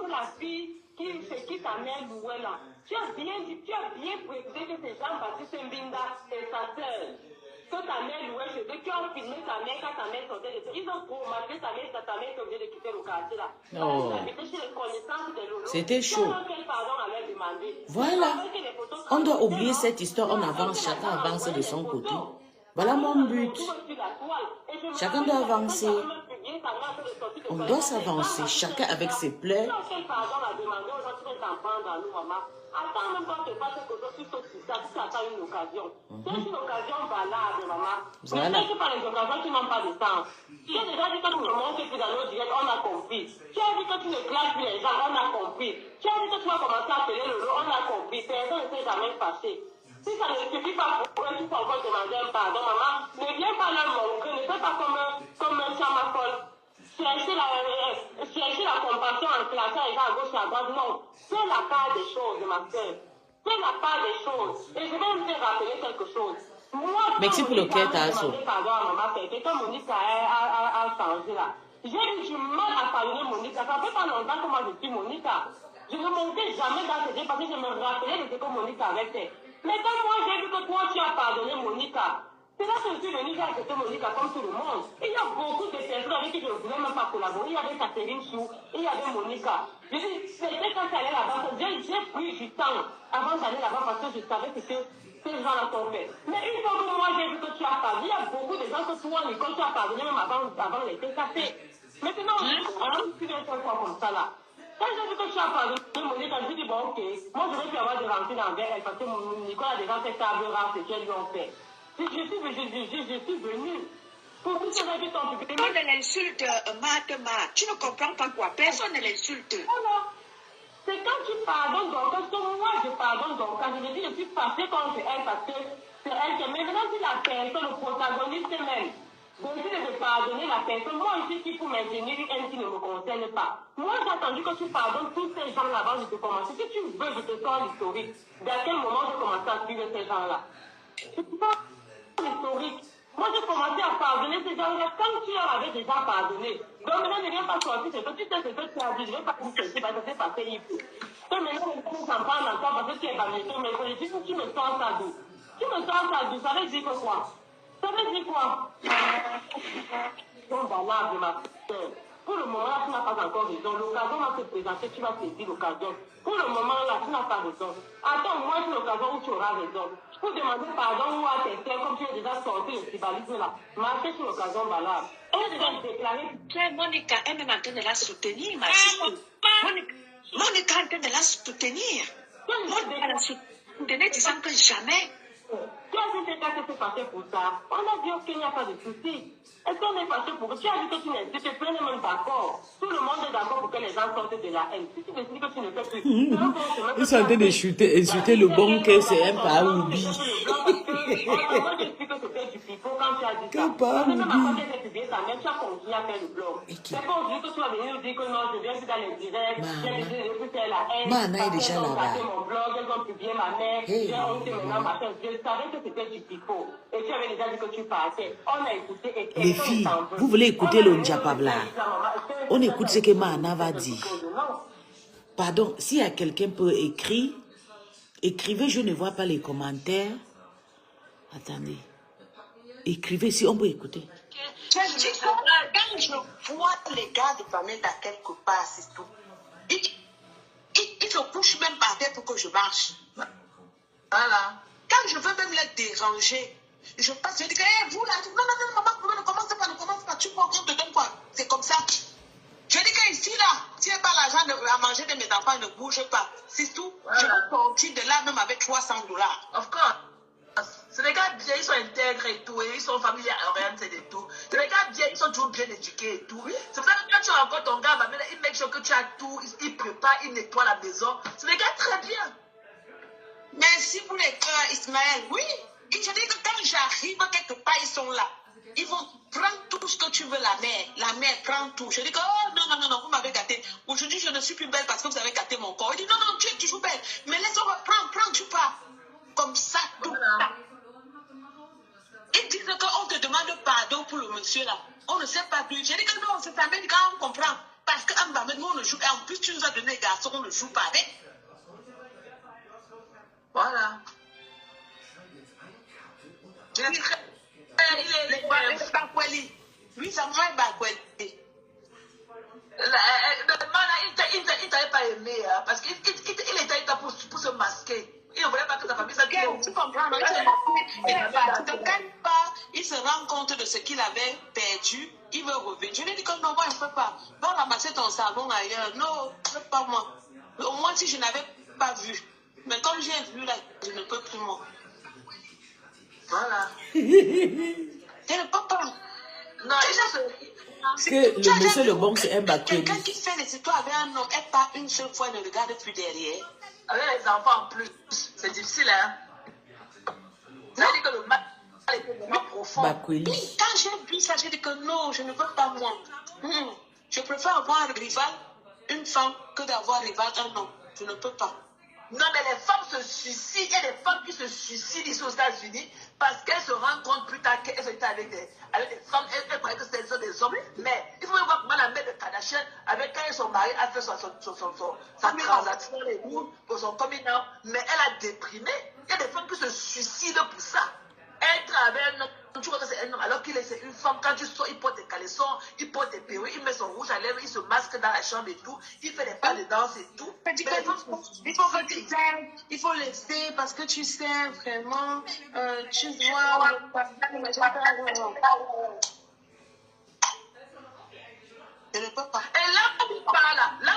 la fille qui sa mère louait là. Tu as bien dit, tu as bien précisé que c'est Jean-Baptiste Mbinda et sa sœur. Que sa mère louait chez eux, qui ont filmé sa mère quand sa mère sortait de... Ils ont traumatisé sa mère est obligée de quitter le quartier là. Oh. C'était chaud. Voilà. On doit oublier cette histoire, on avance, chacun avance de son côté. Voilà mon but. Chacun doit avancer. On doit s'avancer, chacun avec ses plaies. Attends même quand tu passes quelque chose, tu sautes sur ça, tu attends une occasion. C'est une occasion valable, maman. Voilà. Mais ce pas les occasions qui n'ont pas de sens. Tu as déjà dit que tout le monde qui est dans l'autre direct, on a compris. Tu as dit que tu ne classes plus les gens, on a compris. Tu as dit que tu vas commencer à appeler le lot, on a compris. Personne ne s'est jamais fâché. Si ça ne suffit pas pour eux, tu peux encore demander un pardon, maman. Ne viens pas leur montrer, ne fais pas comme un chamafol. Chercher la compassion en classant les gens à gauche et à droite, non. C'est la part des choses, ma soeur. C'est la part des choses. Et je vais me faire rappeler quelque chose. Moi, merci pour le cœur, Tasso. Pardon à maman, quand Monica a changé là, j'ai eu du mal à pardonner Monica. Ça fait pas longtemps que moi je suis Monica. Je ne montais jamais dans ce jeu parce que je me rappelais de ce que Monica avait fait. Mais quand moi j'ai vu que toi tu as pardonné Monica, c'est là que je suis venue à accepter Monica comme tout le monde. Il y a beaucoup de personnes avec qui je ne voulais même pas collaborer. Il y avait Catherine Chou, il y avait Monica. Je dis, c'était quand j'allais là-bas, j'ai pris du temps avant d'aller là-bas parce que je savais ce que ces gens-là t'ont fait. Mais une fois que moi j'ai vu que tu as pardonné, il y a beaucoup de gens que toi, Nicole, tu as pardonné même avant l'été café. Maintenant, tu viens faire quoi comme ça là? Quand j'ai vu que tu as pardonné Monica, je me dis, bon, ok, moi je vais plus avoir de rentrer dans elle parce que Nicole a déjà fait table rase ce qu'elle lui ont fait. Je suis venue. Pour tout ce qui t'ont publié. Personne ne l'insulte, Matema. Tu ne comprends pas quoi? Personne ne l'insulte. Voilà. C'est quand tu pardonnes donc, parce que moi je pardonne donc, quand je me dis je suis fâchée contre elle parce que c'est elle qui est. Mais maintenant, si la personne, le protagoniste même, décide de pardonner la personne, moi je suis qui pour maintenir une haine qui ne me concerne pas. Moi j'ai attendu que tu pardonnes tous ces gens là-bas, je te commence. Si tu veux, je te sors l'historique. D'à quel moment j'ai commencé à suivre ces gens-là? C'est pas historique. Moi, j'ai commencé à pardonner ces gens-là quand tu leur avais déjà pardonné. Donc, maintenant, ne viens pas sortir ce que tu sais ce que tu as dit. Je ne vais pas dire ceci parce que c'est passé ici. Donc, maintenant, on s'en parle encore parce que tu es banni. Mais je dis que tu me sors ça d'où? Tu me sors ça d'où? Ça veut dire que quoi? Ça veut dire quoi? Donc, voilà, ma soeur. Pour le moment, là, tu n'as pas encore raison. L'occasion va se présenter, tu vas saisir l'occasion. Pour le moment, là, tu n'as pas raison. Attends, moi, c'est l'occasion où tu auras raison. Pour demander pardon ou à tes frères, comme tu as déjà sorti le tribalisme là, marcher sur l'occasion valable. Elle doit déclarer. Monica est même en train de la soutenir, ma fille. Monica est en train de la soutenir. Monica la soutenir disant que jamais. Tu as dit que c'est passé pour ça. On a dit qu'il n'y a pas de souci. Est-ce qu'on est passé pour... Tu as dit que tu n'es plus même d'accord. Tout le monde est d'accord pour que les gens sortent de la haine. Si tu décides que tu ne fais plus... Ils sont en train d'insulter le bon que c'est un pas oubi. Moi, j'explique que c'était du pipeau quand tu as dit ça. Parce que même après que tu as publié ça, même tu as continué à faire le blog. C'est pas aujourd'hui que tu vas venir nous dire que non, je viens plus dans les directs, j'ai décidé de plus faire la haine. Mana est déjà là-bas. Mon blog, elles ont publié ma mère, j'ai honte maintenant, machin. Je savais que c'était du pipeau. Et tu avais déjà dit que tu partais. On a écouté et les filles, vous voulez écouter le Njapabla? On écoute ce que Mana va dire. Pardon, s'il y a quelqu'un peut écrire, écrivez, je ne vois pas les commentaires. Attendez. Écrivez si on peut écouter. Quand je vois les gars de Pamela quelque part, c'est tout. Ils se couchent même par terre pour que je marche. Voilà. Quand je veux même les déranger, je passe, je dis que hey, vous là, non, maman, ne commence pas, tu prends, on te donne quoi? C'est comme ça. Je dis que ici là, si tu n'as pas l'argent à manger de mes enfants, ne bouge pas. C'est tout. Voilà. Je peux sortir de là même avec $300. Of course. C'est des gars bien, ils sont intègres et tout, et ils sont familiers orientés et tout. C'est des gars bien, ils sont toujours bien éduqués et tout. C'est pour ça que quand tu rencontres ton gars, il make sure que tu as tout, il prépare, il nettoie la maison. C'est des gars très bien. Merci pour les cœurs, Ismaël. Oui, et je dis que quand j'arrive quelque part, ils sont là. Ils vont prendre tout ce que tu veux, la mère prend tout. Je dis que, oh non, vous m'avez gâté. Aujourd'hui, je ne suis plus belle parce que vous avez gâté mon corps. Il dit, non, tu es toujours belle. Mais laisse-moi, prends, tu pars. Comme ça, tout ça. Ils disent qu'on te demande pardon pour le monsieur là. On ne sait pas plus. J'ai dit que non, c'est ta mère, on comprend. Parce qu'en bas, nous, on ne joue pas. En plus, tu nous as donné les garçons, on ne joue pas avec. Voilà. Je dis très il est Bakweli. Lui, sa maman est Bakweli. Il t'avait pas aimé, hein, parce qu'il était là pour se masquer. Il ne voulait pas que sa famille s'accorde. Tu comprends, non? Il se rend compte de ce qu'il avait perdu. Il veut revenir. Je lui ai dit que non, moi, je ne peux pas. Va ramasser ton savon ailleurs. Non, je ne peux pas moi. Au moins, si je n'avais pas vu. Mais comme j'ai vu là, je ne peux plus moi. Voilà. Je ne peux pas. Non, que le monsieur le bon, c'est un Bakweli. Quelqu'un qui fait les histoires avec un homme, elle part une seule fois et ne regarde plus derrière. Avec les enfants en plus, c'est difficile, hein. Ça veut dire que le mal est vraiment profond. Bakweli. Quand j'ai vu ça, j'ai dit que non, je ne veux pas moi. Je préfère avoir un rival, une femme, que d'avoir un rival, un homme. Je ne peux pas. Non, mais les femmes se suicident. Il y a des femmes qui se suicident ici aux États-Unis parce qu'elles se rendent compte plus tard qu'elles étaient avec des femmes. Elles croyaient que c'était des hommes. Mais il faut voir comment la mère de Kardashian, avec quand son mari a fait sa transaction pour son coming out, mais elle a déprimé. Il y a des femmes qui se suicident pour ça. Être avec un homme, tu vois que c'est un homme, alors qu'il est une femme. Quand tu sors, il porte des caleçons, il porte des perruques, il met son rouge à lèvres, il se masque dans la chambre et tout, il fait des pas de danse et tout. Mais il faut que tu t'aimes, il faut laisser parce que tu sais vraiment, tu vois. Je ne peux pas. Et là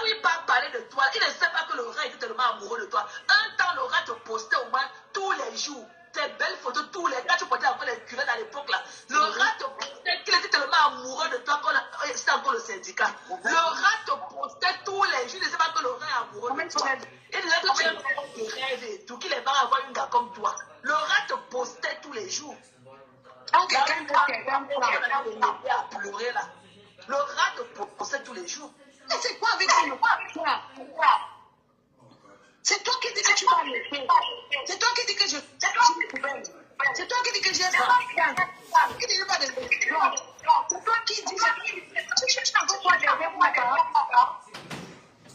où il parle parler de toi, il ne sait pas que Laurent est tellement amoureux de toi. Un temps, Laurent te postait au moins tous les jours. Tes belles photos tous les quand tu portais encore les culottes à l'époque là. Laurent te postait qu'il était tellement amoureux de toi quand c'était encore le syndicat. Laurent te postait tous les jours. Il ne sait pas que Laurent est amoureux de toi. Il disait que tu es un de rêve et tout, qu'il est pas avoir une gars comme toi. Laurent te postait tous les jours. Quand quelqu'un a pleuré là. Laurent te postait tous les jours. Mais c'est quoi avec toi? C'est toi qui dis que tu vas laisser. C'est toi qui dis que je suis poubelle. C'est toi qui dis que j'ai pas qui dis pas de l'histoire. C'est toi qui dis que tu cherches encore quoi derrière moi.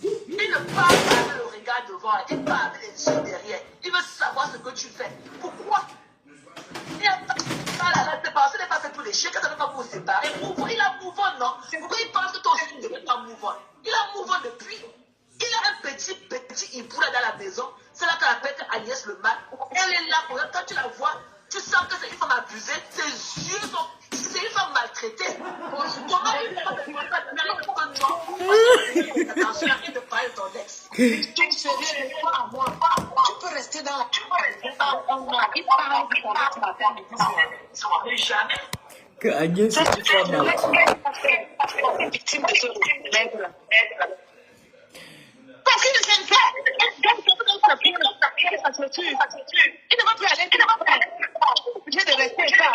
Il ne parle pas avec le regard devant, il parle avec les yeux derrière. Il veut savoir ce que tu fais. Pourquoi? Il a pas la séparation n'est pas fait pour les chiens, quand ça ne va pas pour séparer. Il a mouvant, non? Pourquoi il pense que toi aussi tu ne devais pas mouvant? Il a mouvant depuis. Il a un petit hibou là dans la maison. C'est là qu'on appelle Agnès le mal. Elle est là. Quand tu la vois, tu sens que c'est une femme abusée. Ses yeux sont. C'est une femme maltraitée. Comment une femme de non? Attention, arrête de parler de ton ex. Tu ne serais pas à moi. Tu peux rester dans la. Il parle de ton ex matin. Mais jamais. Que Agnès est une femme maltraitée. Victime de ce règle. Parce qu'il ne s'aime pas. Il ne va plus aller. J'ai de rester ça.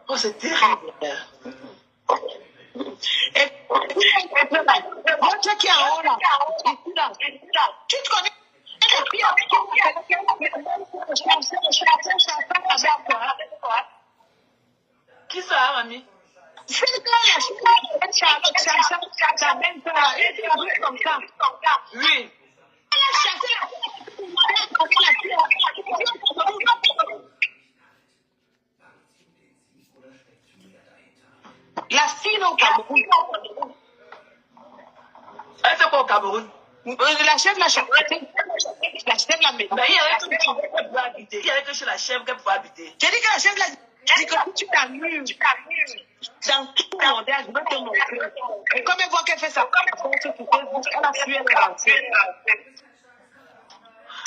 Oh, c'est terrible. Et toi qui es en haut là, tu te connais. Qui ça, mamie? C'est le gars, ça même pas. Comme ça. Oui. Elle a chassé la fille au Cameroun. Elle fait quoi au Cameroun? La chef l'a chassée. La chef l'a mis. Mais il y avait que chez qu'elle pouvait habiter. Il y avait que chez la chef qu'elle pouvait habiter. J'ai dit que la chef l'a dit que tu t'amuses. Dans tout le monde, elle veut te montrer. Et comme elle voit qu'elle fait ça, elle a fui, elle est rentrée.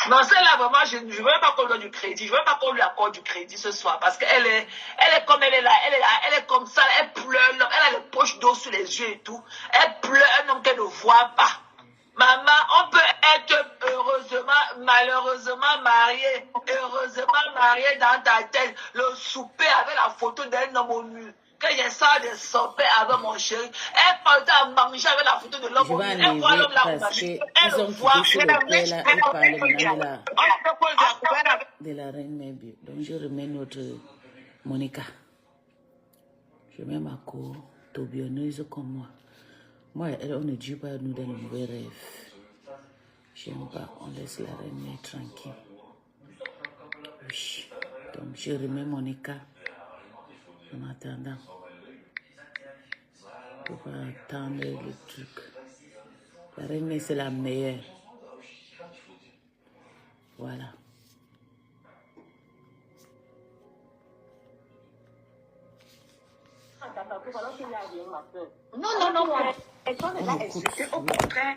Non, celle-là, vraiment, je ne veux pas qu'on lui donne du crédit. Je ne veux pas qu'on lui accorde du crédit ce soir. Parce qu'elle est comme elle est là. Elle est comme ça. Elle pleure. Elle a les poches d'eau sur les yeux et tout. Elle pleure un homme qu'elle ne voit pas. Maman, on peut être malheureusement marié. Heureusement marié dans ta tête. Le souper avec la photo d'un homme au mur. Quand il y a ça de souper avec mon chéri, elle partait à manger avec la photo de l'homme au mur. Elle voit l'homme là, elle le voit. De la reine Mabel. Donc je remets notre Monica. Je mets ma co tourbillonneuse comme moi. Moi, on ne dit pas nous dans le mauvais rêve. J'aime pas, on laisse la reine tranquille. Je remets Monica en attendant. Pour pas attendre le truc. La reine, c'est la meilleure. Voilà. Non. Personne ne l'a insulté. Au contraire,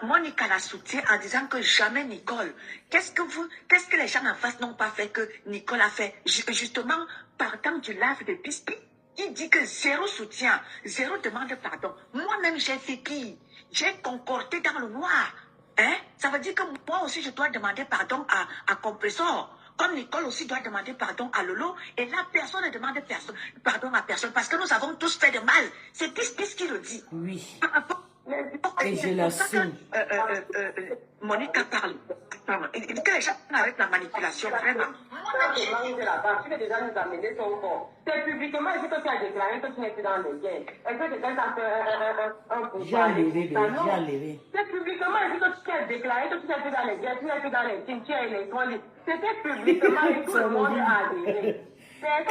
Monica la soutient en disant que jamais Nicole. Qu'est-ce que les gens en face n'ont pas fait que Nicole a fait? Justement, partant du live de Pispi, il dit que zéro soutien, zéro demande de pardon. Moi-même, j'ai fait qui? J'ai concordé dans le noir. Hein? Ça veut dire que moi aussi, je dois demander pardon à Compressor. Comme Nicole aussi doit demander pardon à Lolo. Et là, personne ne demande pardon à personne. Parce que nous avons tous fait de mal. C'est Pispi qui le dit. Oui. Et je l'assume. Monica parle. Il dit que les gens arrêtent la manipulation, vraiment. Tu veux déjà nous amener son corps. C'est publiquement ici que tu as déclaré que tu n'es plus dans les guerres. Est-ce que quelqu'un t'a fait un pouvoir? J'ai enlevé. C'est publiquement ici que tu as déclaré que tu n'es plus dans les guerres, tu n'es plus dans les cimetières et les toiles. C'était publiquement et tout le monde a adhéré. Elle avait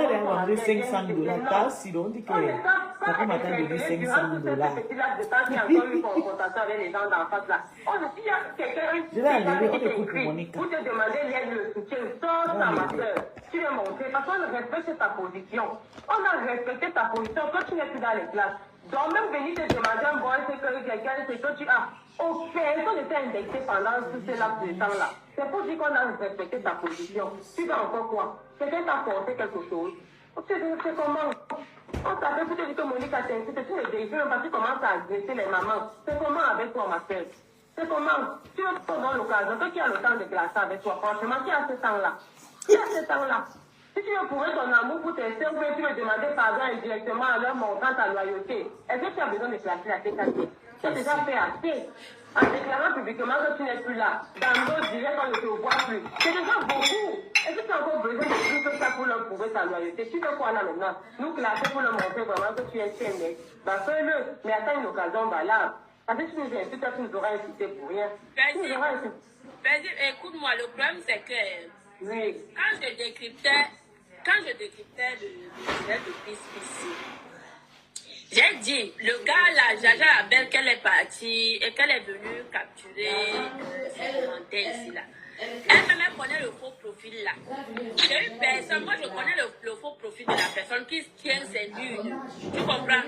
demandé 500 $. Car sinon, on dit que papa m'a donné 500 $. Je vais enlever, on écoute pour Monica. Vous te demandez l'aide, le soutien, sors ta ma soeur. Tu veux monter parce qu'on respecte ta position. On a respecté ta position quand tu n'es plus dans les classes. Donc même venir te demander un boy, c'est que quelqu'un, c'est que tu as. Personne n'était indexé pendant tout ce laps de temps-là. C'est pour dire qu'on a respecté ta position. Tu vas encore quoi? Quelqu'un t'a forcé quelque chose. C'est comment? On t'avait pour te dire que Monica t'incite, tu ne vérifies même pas, tu commences à agresser les mamans. C'est comment avec toi, ma soeur? C'est comment? Tu veux prendre l'occasion, toi qui as le temps de classer avec toi, franchement, qui a ce temps-là? Qui a ce temps-là? Si tu veux prouver ton amour pour tes soeurs, tu veux demander pardon indirectement à leur montant ta loyauté. Est-ce que tu as besoin de classer la tête à tête? Tu as déjà fait assez. En déclarant publiquement que tu n'es plus là, dans nos directs, on ne te voit plus. C'est déjà beaucoup. Est-ce que tu as encore besoin de plus que ça pour leur prouver ta loyauté? Tu fais quoi là maintenant? Nous classer pour leur montrer vraiment que tu es chaîné. Bah fais-le, mais attends une occasion valable. Parce que tu nous insultes, tu nous auras insulté pour rien. Tu nous auras insulté. Écoute-moi, le problème c'est que oui. Quand je décryptais le direct de Pispi, j'ai dit, le gars là, Jaja Abel, qu'elle est partie et qu'elle est venue capturer ses commentaires ici là. Elle-même connaît le faux profil là. J'ai une personne, moi je connais le faux profil de la personne qui tient ses lunes. Tu comprends?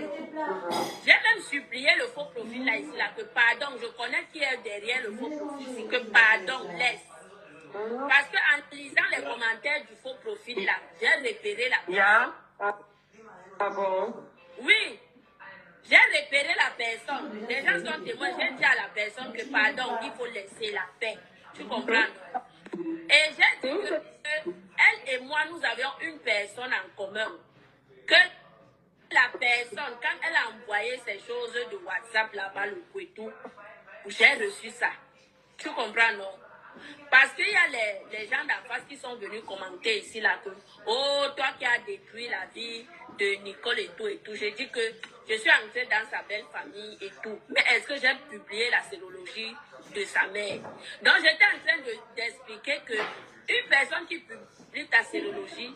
J'ai même supplié le faux profil là ici là, que pardon, je connais qui est derrière le faux profil, c'est que pardon, laisse. Parce qu'en lisant les commentaires du faux profil là, j'ai repéré la personne. Ah bon? Oui. J'ai repéré la personne. Les gens sont témoins. J'ai dit à la personne que pardon, il faut laisser la paix. Tu comprends? Et j'ai dit que elle et moi, nous avions une personne en commun. Que la personne, quand elle a envoyé ces choses de WhatsApp là-bas, le Kouetou, j'ai reçu ça. Tu comprends, non? Parce qu'il y a les gens d'en face qui sont venus commenter ici là que oh, toi qui as détruit la vie de Nicole et tout. J'ai dit que je suis entrée dans sa belle famille et tout. Mais est-ce que j'ai publié la sérologie de sa mère? Donc j'étais en train d'expliquer que une personne qui publie ta sérologie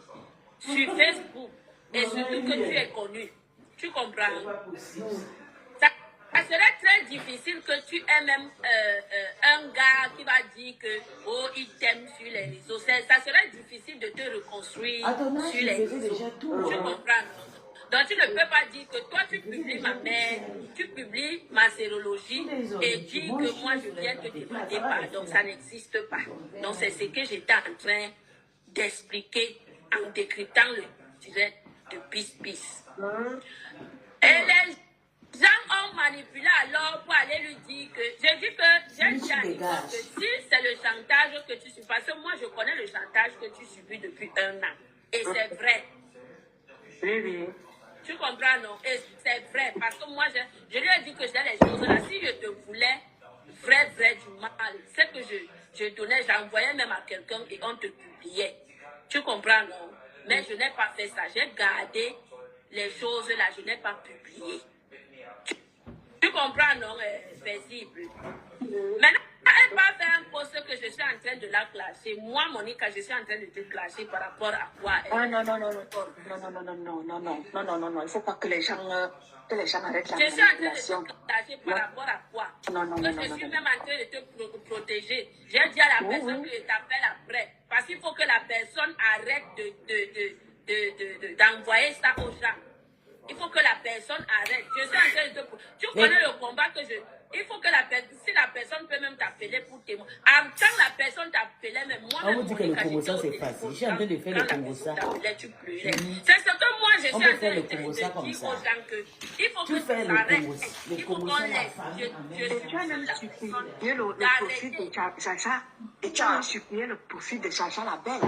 sur Facebook et surtout que tu es connu, tu comprends? Ça serait très difficile que tu aies même un gars qui va dire que oh, il t'aime sur les réseaux. Ça serait difficile de te reconstruire sur les réseaux. Tu comprends? Donc tu ne peux pas dire que toi tu publies ma mère, tu publies ma sérologie et dire que moi je viens te demander pardon. Ça n'existe pas. Donc c'est ce que j'étais en train d'expliquer en décryptant le direct de Pispi. Et les gens ont manipulé alors pour aller lui dire que... J'ai dit que j'ai dit à Nicole que si c'est le chantage que tu subis, parce que moi je connais le chantage que tu subis depuis 1 an. Et c'est vrai. Oui. Tu comprends, non? Et c'est vrai. Parce que moi, je lui ai dit que j'ai les choses là. Si je te voulais vrai du mal, c'est que je donnais, j'envoyais même à quelqu'un et on te publiait. Tu comprends, non? Mais je n'ai pas fait ça. J'ai gardé les choses là, je n'ai pas publié. Tu comprends, non? Paisible. Maintenant, elle va faire un post que je suis en train de la clasher. Moi, Monica, je suis en train de te clasher par rapport à quoi? Ah non, non, non, non, il faut pas que les gens arrêtent la Je suis en train de manipulation. te clasher par rapport à quoi? Non, non, Que non, je non, suis non. même en train de te protéger. J'ai dit à la personne que je t'appelle après. Parce qu'il faut que la personne arrête d'envoyer ça aux gens. Il faut que la personne arrête. Je suis en train de te... Tu connais le combat que je... Il faut que si la personne peut même t'appeler pour témoin. En tant que la personne t'appelait, mais moi, On vous dit que le Congo-ça, c'est facile. Je suis en train de faire le Congo-ça. C'est ce que moi, je suis en train de dire aux gens que il faut que ça arrête. Il faut qu'on laisse. Et tu as même supplié le profit de Chacha. Et tu as même supplié le profit de Chacha la belle.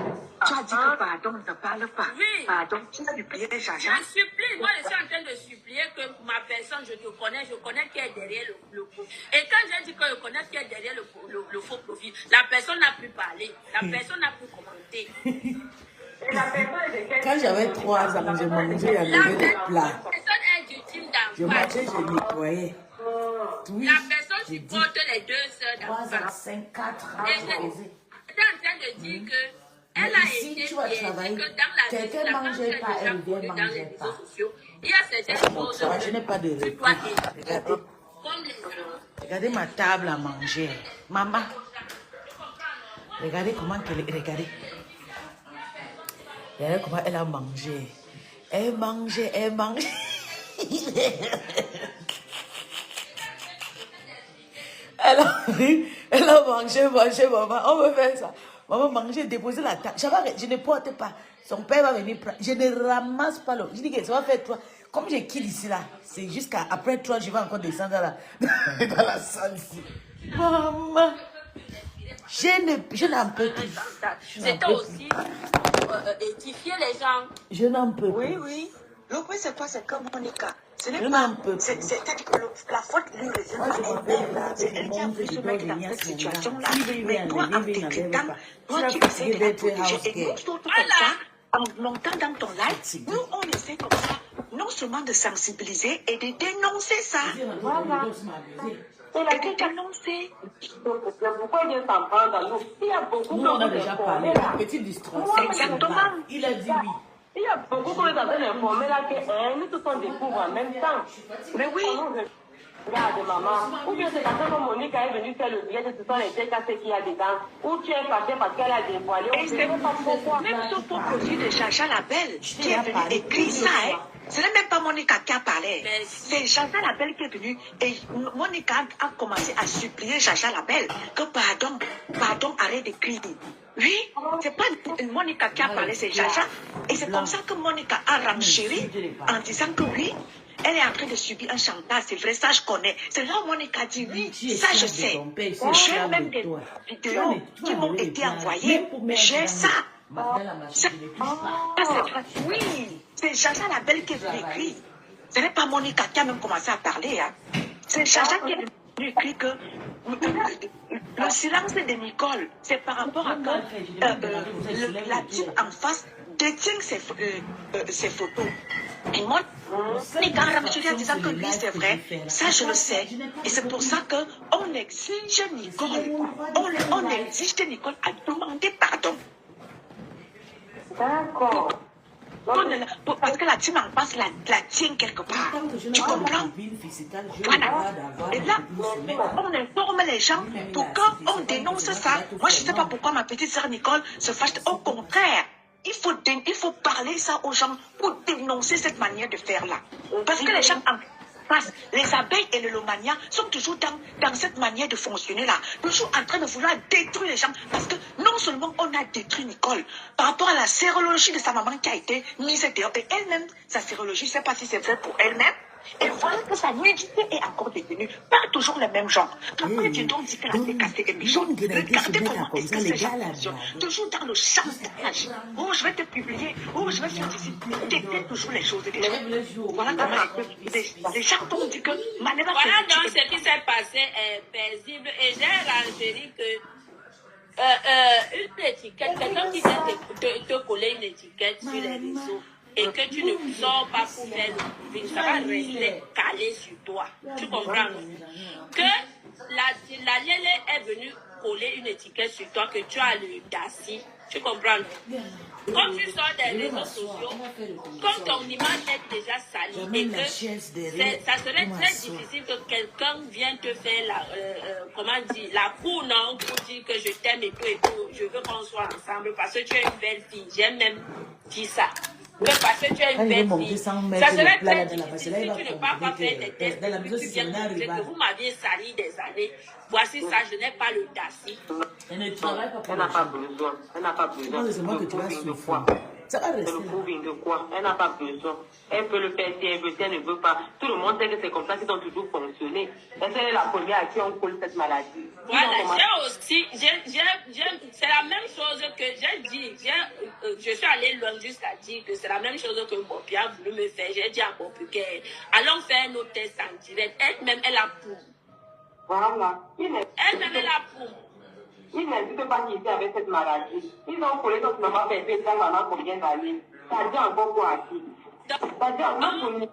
Tu as dit que pardon, ne parle pas. Oui. Pardon, tu as supplié Chacha. Je supplie, moi je suis en train de supplier que ma personne, je connais qui est derrière le faux. Et quand j'ai dit que je connais qui est derrière le faux profil, la personne n'a plus parlé, la personne n'a plus commenté. Quand j'avais 3 ans, je mangeais à lever des plats. La personne est du team Je d'enfant. marchais, je nettoyais. Oui, La personne supporte les 2 sœurs 3 ans, d'enfant. 5, 4 ans, Et je faisais. j'étais en train de dire que elle a Ici, été tu vas piégée, travailler. que dans la vie, Quelqu'un la mangeait femme pas, est elle déjà vient connue dans les manger réseaux pas. sociaux. Il y a certaines choses Ça va, je n'ai pas de que tu dois repos. éviter. Regardez, Comme les regardez ma table à manger. Maman, regardez comment elle... Regardez. Regardez comment elle a mangé. Elle mangeait, elle mangeait. Elle a mangé, maman. On veut faire ça. Maman mangeait, déposer la table. Je ne porte pas. Son père va venir prendre. Je ne ramasse pas l'eau. Je dis que ça va faire 3. Comme j'ai kill ici là, c'est jusqu'à après 3, je vais encore descendre dans la salle ici. Maman, je n'en peux plus. C'était aussi édifier les gens. Je n'en peux plus. Oui. Le point, c'est quoi? C'est comme Monica. Ce n'est Je pas. n'en peux plus. C'est-à-dire que la faute lui revient Moi, je à préfère elle. là, C'est avec elle le qui a monde pu qui se doit mettre dans venir à cette ce moment-là. situation-là. Si veut Mais toi, en t'écoutant, toi, tu essaies de la protéger. Et nous, surtout comme ça, en montant dans ton live, nous, on essaie comme ça, non seulement de sensibiliser et de dénoncer ça. Voilà. Et de dénoncer. Pourquoi il vient s'en prendre à nous? Il y a beaucoup Nous, on a de déjà parlé. Petite distraction. Exactement. Il a dit oui. Il y a beaucoup qu'on est en train d'informer là que nous tous on découvre en même temps. Mais oui. Regarde maman, ou bien c'est parce que Monique est venue faire le billet de ce sont les décassés qu'il y a dedans, ou tu es fâché parce qu'elle a dévoilé, Et ou c'est tu ne sais pas pourquoi. même sur ton profil de Chacha Labelle qui est venu écrire ça, hein. Ce n'est même pas Monica qui a parlé. C'est Chacha Labelle qui est venu et Monica a commencé à supplier Chacha Labelle que pardon, arrête d'écrire. Oui, c'est pas Monica qui a parlé, c'est Chacha. Et c'est comme ça que Monica a renchéri en disant que oui, elle est en train de subir un chantage, c'est vrai, ça je connais. C'est là où Monica dit oui, ça je sais. J'ai même des vidéos qui m'ont été envoyées. J'ai ça. C'est vrai. Oui, c'est Chacha Labelle qui est venu écrire. Ce n'est pas Monica qui a même commencé à parler. Hein. C'est Chacha qui est venu écrire que le silence de Nicole, c'est par rapport à que la type en face détient ses photos. Et moi, Monica a ramène en disant que oui, c'est vrai, ça je le sais. Et c'est pour ça qu'on exige Nicole, on exige de Nicole à demander pardon. D'accord. Parce que la team en face la tient quelque part. Tu comprends? Voilà. Et là, on informe les gens pour quand on dénonce ça. Moi, je ne sais pas pourquoi ma petite sœur Nicole se fâche. Au contraire, il faut parler ça aux gens pour dénoncer cette manière de faire là. Parce que les gens en face, les abeilles et le lomania sont toujours dans cette manière de fonctionner là. Toujours en train de vouloir détruire les gens. Parce que non seulement on a détruit Nicole par rapport à la sérologie de sa maman qui a été mise dehors. Et elle-même, sa sérologie, je ne sais pas si c'est vrai pour elle-même. Et voilà que sa nudité est encore détenue par toujours les mêmes gens. Après, tu t'en dis que la décassée est méchante. Regardez comment est-ce que ces gens fonctionnent. Toujours dans le chantage. Oh, je vais te publier. Oh, je vais faire ceci. T'étais toujours les choses des gens. Voilà comment les gens t'ont dit que Maneva Voilà donc ce qui s'est passé est paisible. Et j'ai renseigné que une étiquette, quelqu'un qui vient te coller une étiquette sur les réseaux, et que tu ne sors pas pour faire le public, ça va rester calé sur toi. Tu comprends? Que la Lélé est venue coller une étiquette sur toi que tu as le DACI. Tu comprends? Quand tu sors des réseaux sociaux, comme ton image est déjà salie et que ça serait très difficile que quelqu'un vienne te faire la cour, non, pour dire que je t'aime et tout, je veux qu'on soit ensemble parce que tu es une belle fille. J'ai même dit ça. Que parce que tu es une belle fille. Ça serait très difficile si tu ne vas pas faire des tests et que tu viens de dire que vous m'aviez sali des années. Voici ça, je n'ai pas le DACI. Elle n'a pas besoin. Elle n'a pas besoin. C'est le quoi. C'est le proving de quoi. Elle n'a pas besoin. Elle peut le faire si elle veut, si elle ne veut pas. Tout le monde sait que c'est comme ça qu'ils ont toujours fonctionné. Elle est la première à qui on colle cette maladie. Voilà, j'ai aussi, c'est la même chose que j'ai dit. Je suis allée loin jusqu'à dire que c'est la même chose que Bopi a voulu me faire. J'ai dit à Bopi allons faire nos tests en direct. Elle-même, elle a pour. Voilà. Elle-même, elle a pour. Ils n'hésitent pas qui était avec cette maladie. Ils ont collé notre maman pépé pendant combien d'années. Ça dit encore quoi à qui? Ça dit encore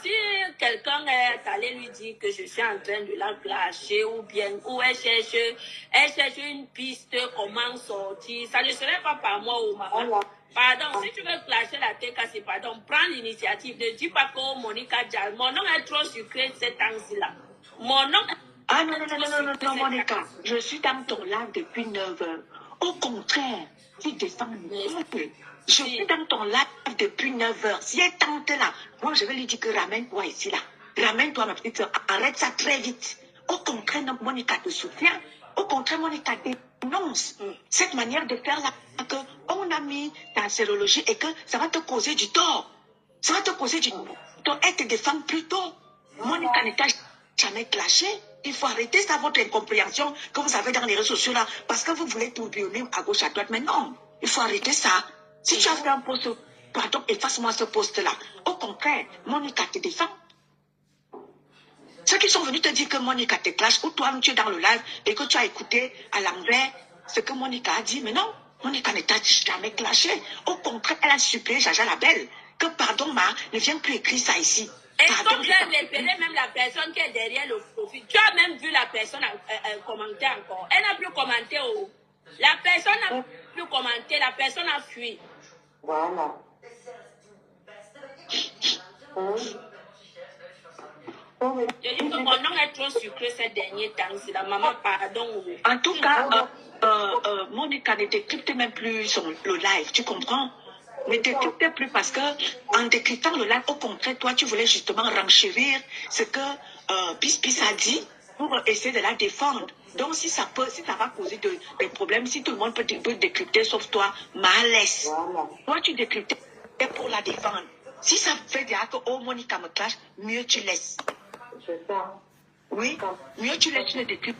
si quelqu'un est allé lui dire que je suis en train de la clasher ou elle cherche une piste, comment sortir, ça ne serait pas par moi ou maman. Pardon, si tu veux clasher la tête, c'est pardon, prends l'initiative. Ne dis pas que Monica Dial, mon nom est trop sucré ces temps-là. Mon nom Ah non, Monica, je suis dans ton live depuis 9 heures. Au contraire, tu défends le peuple. Je suis dans ton live depuis 9 heures. Si elle tente là, moi je vais lui dire que ramène-toi ici là. Ramène-toi ma petite soeur. Arrête ça très vite. Au contraire, Monica te soutient. Au contraire, Monica dénonce cette manière de faire là qu'on a mis ta sérologie et que ça va te causer du tort. Ça va te causer du tort. Donc elle te défend plutôt. Monica n'est jamais clashée. Il faut arrêter ça, votre incompréhension que vous avez dans les réseaux sociaux là, parce que vous voulez tourbillonner à gauche, à droite. Mais non, il faut arrêter ça. Si tu as fait un poste, pardon, efface-moi ce poste-là. Au contraire, Monica te défend. Ceux qui sont venus te dire que Monica te clash, ou toi, tu es dans le live et que tu as écouté à l'envers ce que Monica a dit, mais non, Monica ne t'a jamais clashé. Au contraire, elle a supplié Jaja la Belle que, pardon, ne viens plus écrire ça ici. Et comme j'ai repéré même la personne qui est derrière le profil, tu as même vu la personne commenter encore. Elle n'a plus commenté. La personne n'a plus commenté, la personne a fui. Voilà. Je dis que mon nom est trop sucré ces derniers temps. C'est la maman, pardon. En tout cas, Monica ne décrypte même plus le live, tu comprends? Ne décrypte plus parce que en décryptant le live, au contraire, toi, tu voulais justement renchérir ce que Pis a dit pour essayer de la défendre. Donc, si ça va causer des problèmes, si tout le monde peut décrypter sauf toi, laisse. Toi, tu décryptais pour la défendre. Si ça fait dire que oh, Monica me clash, mieux tu laisses. C'est ça. Oui, mieux tu laisses, tu ne décryptes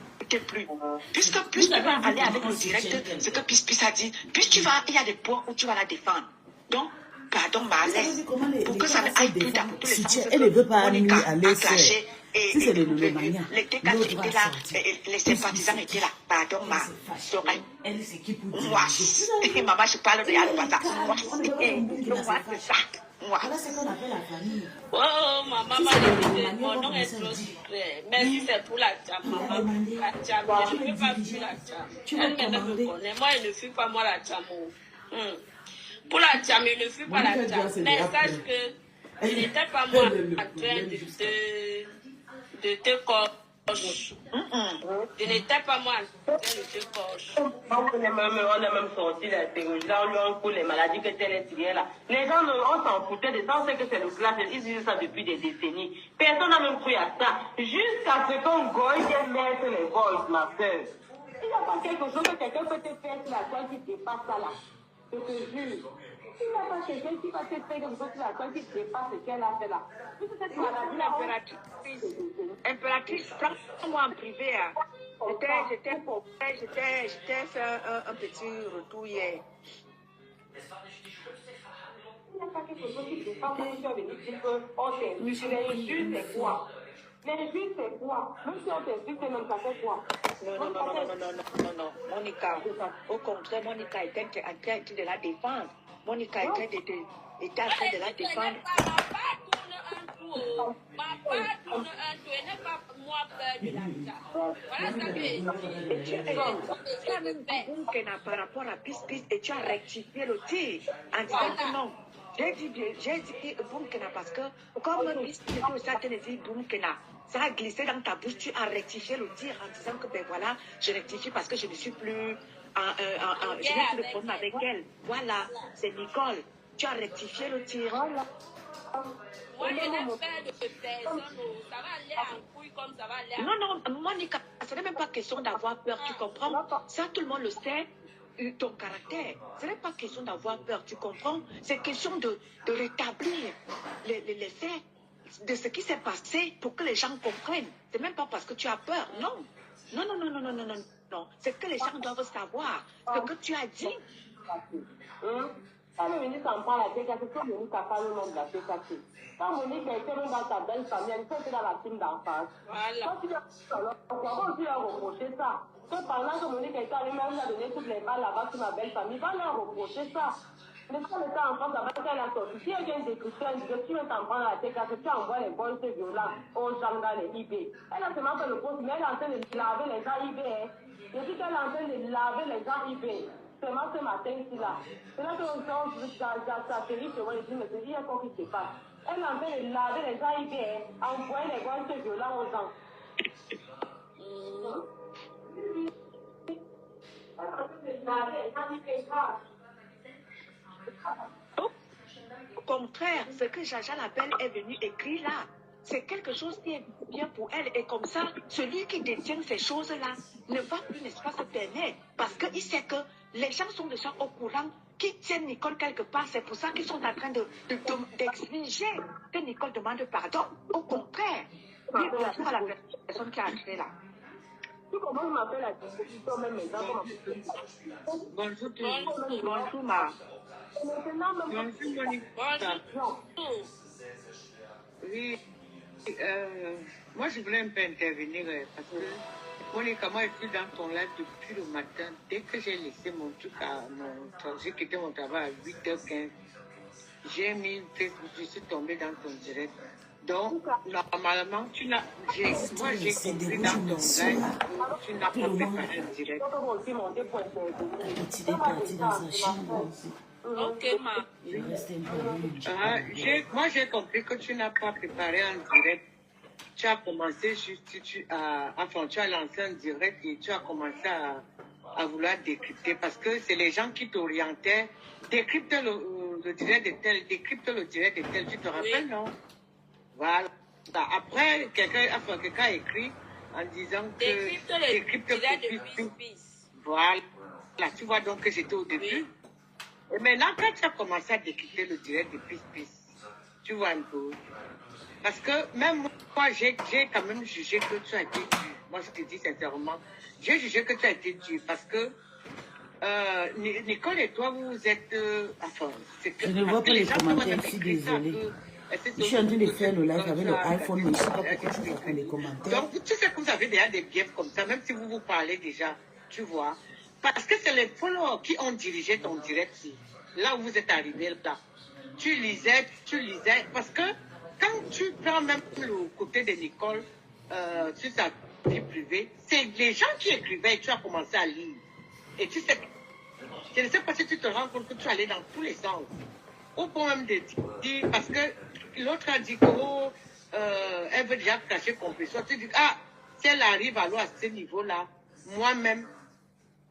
plus. Puisque plus tu vas aller avec le direct, ce que Pis a dit, plus il y a des points où tu vas la défendre. Donc, pardon, laisse. Pour que ça ne aille plus dans tous les sens. Elle ne veut pas Monica aller a clashé. Et si c'est le mania, les TK étaient là, les sympathisants étaient là. Pardon, elle c'est qui pour moi, maman, je parle de Alpata. Moi, c'est ça. Voilà ce qu'on appelle la famille. Oh, maman, mon nom est trop sucré. Mais si c'est pour la jam, maman, la jam, je ne peux pas fuir la jam. Elle me connaît. Moi, elle ne fuit pas moi la jam. Pour la jam, elle ne fuit pas la jam. Mais sache que je n'étais pas moi en train de te coche. Je n'étais pas moi en train de te coche. On a même sorti la théorie. Là, on lui a coupé les maladies que tel est tiré là. Les gens, on s'en foutait de ça. On sait que c'est le clash. Ils disent ça depuis des décennies. Personne n'a même cru à ça. Jusqu'à ce qu'on goye vienne mettre les voices, ma soeur. Il n'y a pas quelque chose que quelqu'un peut te faire sur la toile qui dépasse ça là. Je te jure. Il n'y a pas quelqu'un qui va te faire quelque chose sur la toile qui dépasse ce qu'elle a fait là. Cette maladie là, Impératrice, prends-moi en privé. J'étais fait un petit retour hier. il n'y a pas quelque chose qui dépasse quand tu as venu dire que oh, t'insulte. L'insulte, c'est quoi? L'insulte, c'est quoi? Même si on t'insulte, même ça fait quoi? Non, Monica. Au contraire, Monica était en train de la défendre. Monica était en train de la défendre. tout. Ma part tourne un tour et n'est pas moi peur de l'argent. Voilà ce que Et tu as même dit Boumkena par rapport à Pis et tu as rectifié le tir en disant que non. J'ai dit Boumkena parce que comme Pis était aussi en train de dire Boumkena, ça a glissé dans ta bouche, tu as rectifié le tir en disant que ben voilà, je rectifie parce que je ne suis plus je vais plus le prendre avec elle. Voilà, c'est Nicole. Tu as rectifié le tir. Moi, je n'ai peur de personne. Ça va aller en couille comme ça va aller en... Non, Monica, ce n'est même pas question d'avoir peur, tu comprends? Ça, tout le monde le sait, ton caractère. Ce n'est pas question d'avoir peur, tu comprends? C'est question de rétablir les faits de ce qui s'est passé pour que les gens comprennent. C'est même pas parce que tu as peur, non. Non. C'est que les gens doivent savoir ce que tu as dit. Quand le ministre en prend la TKC, c'est Monique qui a pas le nom de la TKC. Quand Monique était même dans ta belle famille, elle était dans la team d'en face. Quand tu as reproché ça, que pendant que Monique était allée même a donné toutes les balles là-bas sur ma belle famille, va leur reprocher ça. Mais quand elle était en France, avant qu'elle a sorti, si elle vient d'écouter, elle dit que tu veux t'en prendre la TKC, tu envoies les bols violents aux gens dans les IB. Elle a seulement fait le poste, mais elle est en train de laver les gens IB. Je dis qu'elle est en train de laver les gens IB. Seulement ce matin ici là. C'est là que ça terrible, je dis, mais c'est hier quoi qui se passe. Elle est en train de laver les gens IB, envoyer les bols violents aux gens. Au contraire, ce que Jaja Labelle est venu écrire là, c'est quelque chose qui est bien pour elle. Et comme ça, celui qui détient ces choses-là ne va plus, n'est-ce pas, se permettre. Parce qu'il sait que les gens sont déjà au courant qui tiennent Nicole quelque part. C'est pour ça qu'ils sont en train d'exiger que Nicole demande pardon. Au contraire, il bravo à la personne qui a créé là. Tu commences à faire la discussion même mes enfants. Bonjour, ma. Bonjour, Monique. Oui, moi je voulais un peu intervenir parce que Monica, moi je suis dans ton live depuis le matin. Dès que j'ai laissé mon truc j'ai quitté mon travail à 8h15, j'ai mis Facebook, je suis tombée dans ton direct. Donc, normalement, moi j'ai compris dans ton live que tu n'as pas préparé un direct. Il est parti dans sa chambre aussi. Ok, ma. Moi, j'ai compris que tu n'as pas préparé un direct. Tu as commencé juste, tu as lancé un direct et tu as commencé à vouloir décrypter parce que c'est les gens qui t'orientaient. Décrypte le direct de tel, décrypte le direct de tel. Tu te rappelles, non? Voilà. Après, quelqu'un a écrit en disant que décrypte le direct de Pis. Voilà. Là, tu vois donc que j'étais au début. Oui. Et maintenant, quand tu as commencé à décrypter le direct de Pis, tu vois un peu. Parce que même moi, j'ai quand même jugé que tu as été dur. Moi, je te dis sincèrement, j'ai jugé que tu as été dur parce que Nicole et toi, vous êtes... c'est que, Je ne vois pas les commentaires, je suis désolée. Je suis en train de faire le live avec l'iPhone, mais je ne sais pas pourquoi tu fais les commentaires. Donc, tu sais que vous avez déjà des biefs comme ça, même si vous vous parlez déjà, tu vois. Parce que c'est les followers qui ont dirigé ton direct. Là où vous êtes arrivé, là. Tu lisais, parce que quand tu prends même le côté de Nicole sur sa vie privée, c'est les gens qui écrivaient et tu as commencé à lire. Et tu sais, je ne sais pas si tu te rends compte que tu allais dans tous les sens. Au point même de dire, parce que l'autre a dit que elle veut déjà cacher compression. Tu dis, si elle arrive à ce niveau-là, moi-même,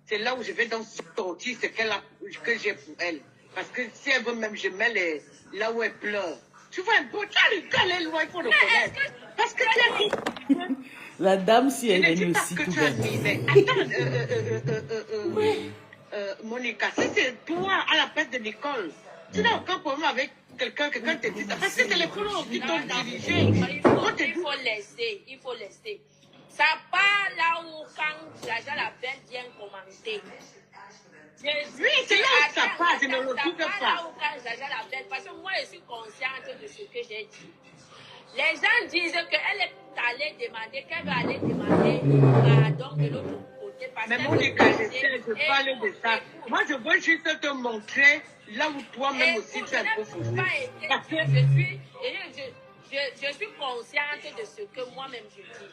c'est là où je vais donc sortir ce que j'ai pour elle. Parce que si elle veut même, je mets là où elle pleure. Tu vois un peu, tu as rigolé loin, il faut le connaître. Parce que tu as dit... La dame, si elle est aussi tout belle. Attends, Monica, si c'est toi à la place de Nicole, tu n'as aucun problème avec quelqu'un te dit ça. Parce que c'est les followers qui t'ont dirigé. Il faut laisser. Ça part là où quand Jaja Labelle vient commenter. Oui, c'est là où ça part, je ne le doute pas. Là où quand Jaja Labelle, parce que moi je suis consciente de ce que j'ai dit. Les gens disent qu'elle est allée demander, qu'elle va aller demander pardon de l'autre côté. Mais Monica, je parle de ça. Moi, je veux juste te montrer là où toi-même aussi tu es un peu faussé. je suis consciente de ce que moi-même je dis.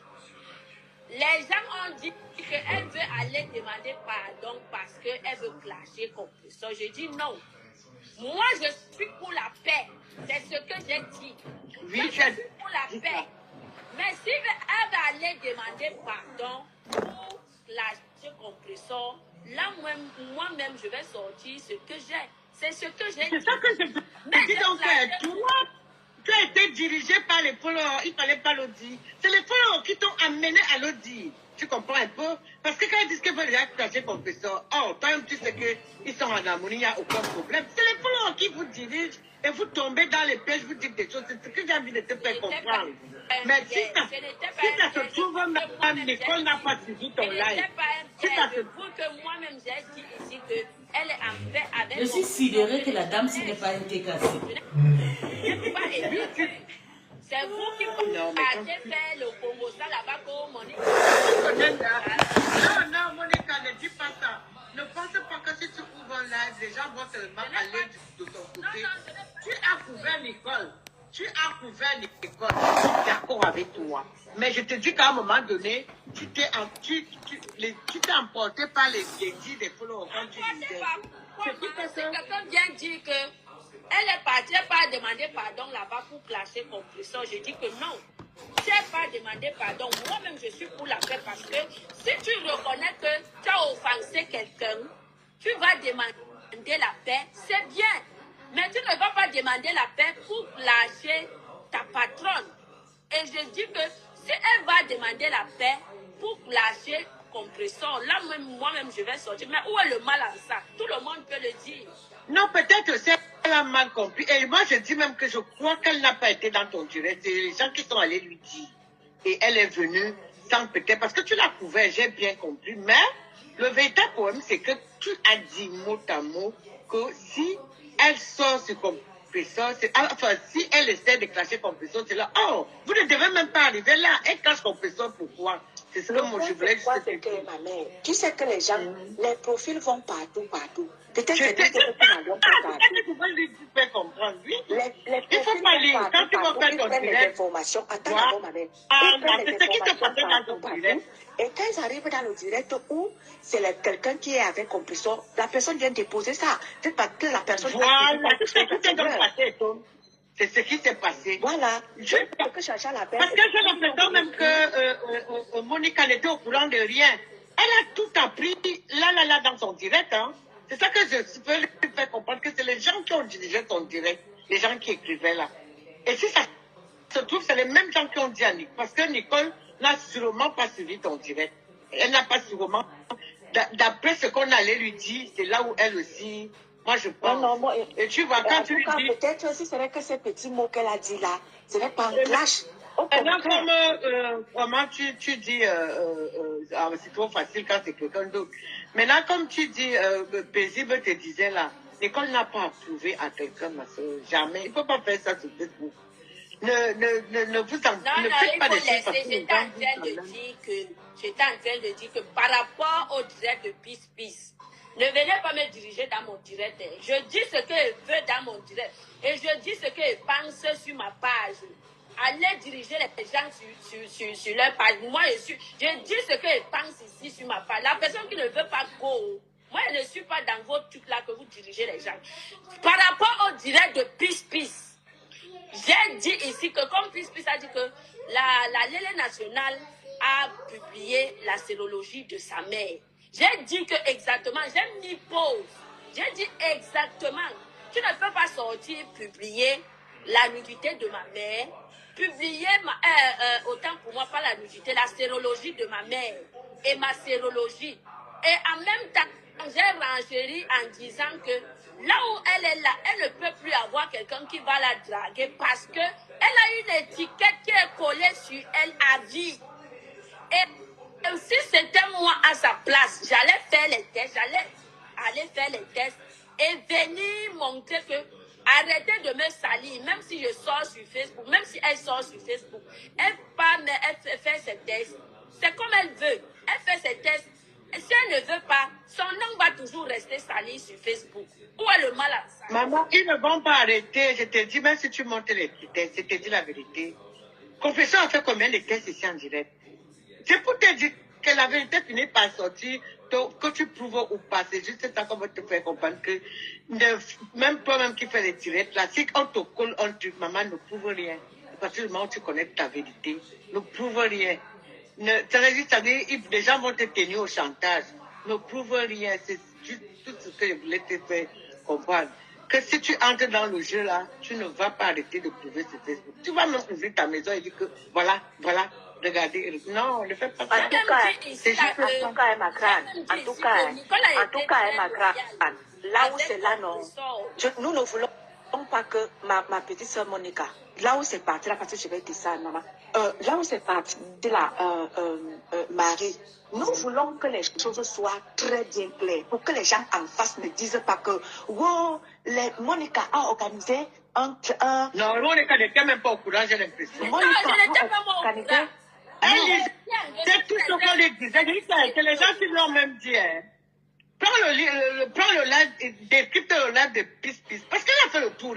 Les gens ont dit qu'elle veut aller demander pardon parce qu'elle veut clasher contre ça. Je dis non. Moi, je suis pour la paix. C'est ce que j'ai dit. Oui, Je suis pour la paix. Mais si elle va aller demander pardon pour clasher contre ça, là, moi-même, je vais sortir ce que j'ai. C'est ce que j'ai dit. C'est ça que je dis donc, toi, tu as été dirigé par les followers, il ne fallait pas le dire. C'est les followers qui t'ont amené à le dire. Tu comprends un peu? Parce que quand ils disent qu'ils veulent déjà clasher contre ça, oh, toi-même tu sais qu'ils sont en harmonie, il n'y a aucun problème. C'est les followers qui vous dirigent et vous tombez dans les pièges, vous dites des choses. C'est ce que j'ai envie de te faire comprendre. Mais si ça se trouve, même Nicole n'a pas suivi ton live. Si ça se trouve que moi-même j'ai dit ici qu'elle est en paix avec Je suis sidérée que la dame, ce n'est pas été cassée. Je ne peux pas aider. C'est vous qui partez faire le Congo, ça là-bas comme Monica. Non, Monica, ne dis pas ça. Ne pense pas que si tu ouvres un live, les gens vont seulement aller de ton côté. Tu as couvert Nicole. Tu as couvert Nicole. Je suis d'accord avec toi. Mais je te dis qu'à un moment donné, tu t'es emporté par les dits des followers quand tu disais. C'est quelqu'un vient dire que elle est partie pas demander pardon là-bas pour clasher contre ça. Je dis que non. Si elle pas demandé pardon, moi-même je suis pour la paix parce que si tu reconnais que tu as offensé quelqu'un, tu vas demander la paix, c'est bien. Mais tu ne vas pas demander la paix pour lâcher ta patronne. Et je dis que si elle va demander la paix pour lâcher compresseur, là moi-même je vais sortir. Mais où est le mal en ça? Tout le monde peut le dire. Non, peut-être c'est a mal compris. Et moi je dis même que je crois qu'elle n'a pas été dans ton direct. C'est les gens qui sont allés lui dire. Et elle est venue sans peut-être, parce que tu l'as couvert, j'ai bien compris. Mais le véritable problème, c'est que tu as dit mot à mot que si elle sort ce compresseur, enfin, si elle essaie de clasher compresseur, c'est là, oh, vous ne devez même pas arriver là. Elle clash compresseur, pourquoi? C'est ce que moi je voulais juste te dire. Ma mère, tu sais que les gens, les profils vont partout. Peut-être que tu vas lui faire comprendre, oui. Il faut pas lire. Quand tu vas faire ton direct, informations. Attends, ma mère. c'est ce qui se passe dans ton direct. Et quand ils arrivent dans le direct où c'est quelqu'un qui est avec compresseur, la personne vient déposer ça. C'est parce que la personne... Voilà, c'est ce qui s'est passé, Tom. C'est ce qui s'est passé. Voilà. Parce que j'ai l'impression même que Monica n'était au courant de rien. Elle a tout appris là dans son direct. Hein. C'est ça que je peux lui faire comprendre, que c'est les gens qui ont dirigé son direct, les gens qui écrivaient là. Et si ça se trouve, c'est les mêmes gens qui ont dit à Nicole, parce que Nicole n'a sûrement pas suivi ton direct. Elle n'a pas sûrement... D'après ce qu'on allait lui dire, c'est là où elle aussi... Moi, je pense. Non, moi, et tu vois, quand tu lui dis... Peut-être aussi, ce n'est que ces petits mots qu'elle a dit là. Ce n'est pas un clash. Maintenant, comment tu dis... c'est trop facile quand c'est quelqu'un d'autre. Maintenant, comme tu dis, paisible te disait là, l'école n'a pas approuvé à quelqu'un, ma soeur. Jamais. Il ne faut pas faire ça sur Facebook. Ne vous ne faites pas des choses parce que j'étais en train de dire que par rapport au direct de Peace, ne venez pas me diriger dans mon direct. Je dis ce que je veux dans mon direct. Et je dis ce que je pense sur ma page. Allez diriger les gens sur leur page. Moi, je dis ce que je pense ici sur ma page. La personne qui ne veut pas go, moi, je ne suis pas dans vos trucs là que vous dirigez les gens. Par rapport au direct de Peace, j'ai dit ici que comme Peace a dit que la Lélé nationale a publié la sérologie de sa mère. J'ai dit que exactement, j'ai mis pause. J'ai dit exactement, tu ne peux pas sortir, publier la nudité de ma mère, publier, autant pour moi, pas la nudité, la sérologie de ma mère et ma sérologie. Et en même temps, j'ai renchéri en disant que là où elle est là, elle ne peut plus avoir quelqu'un qui va la draguer parce qu'elle a une étiquette qui est collée sur elle à vie. Et si c'était moi à sa place, j'allais faire les tests, et venir montrer que arrêtez de me salir, même si je sors sur Facebook, même si elle sort sur Facebook, elle fait ses tests, c'est comme elle veut, elle fait ses tests, si elle ne veut pas, son nom va toujours rester salie sur Facebook. Où est le mal à ça? Maman, ils ne vont pas arrêter. Je te dis, même si tu montes les tests, je te dis la vérité. Confession a fait combien de tests ici en direct? C'est pour te dire que la vérité finit par sortir, que tu prouves ou pas. C'est juste ça qu'on va te faire comprendre que même toi-même qui fais les directs là, si on te colle, maman ne prouve rien. À partir du moment où tu connais ta vérité, ne prouve rien. Les gens vont te tenir au chantage. Ne prouve rien. C'est juste tout ce que je voulais te faire comprendre. Que si tu entres dans le jeu là, tu ne vas pas arrêter de prouver sur Facebook. Tu vas même ouvrir ta maison et dire que voilà, regardez. Non, ne fais pas ça. En tout cas, ma crâne. En tout cas, ma crâne. Là où c'est là, non. Nous ne voulons pas que ma petite soeur Monica, là où c'est parti, là, parce que je vais dire ça, maman. Là où c'est parti, là, Marie, nous voulons que les choses soient très bien claires pour que les gens en face ne disent pas que, wow, Monica a organisé un. Non, Monica n'était même pas au courant, j'ai l'impression. Monica a organisé. C'est tout ce qu'on lui disait. Que les gens qui l'ont même dit. Prends le live, décrypte le live de Pis. Parce qu'elle a fait le tour.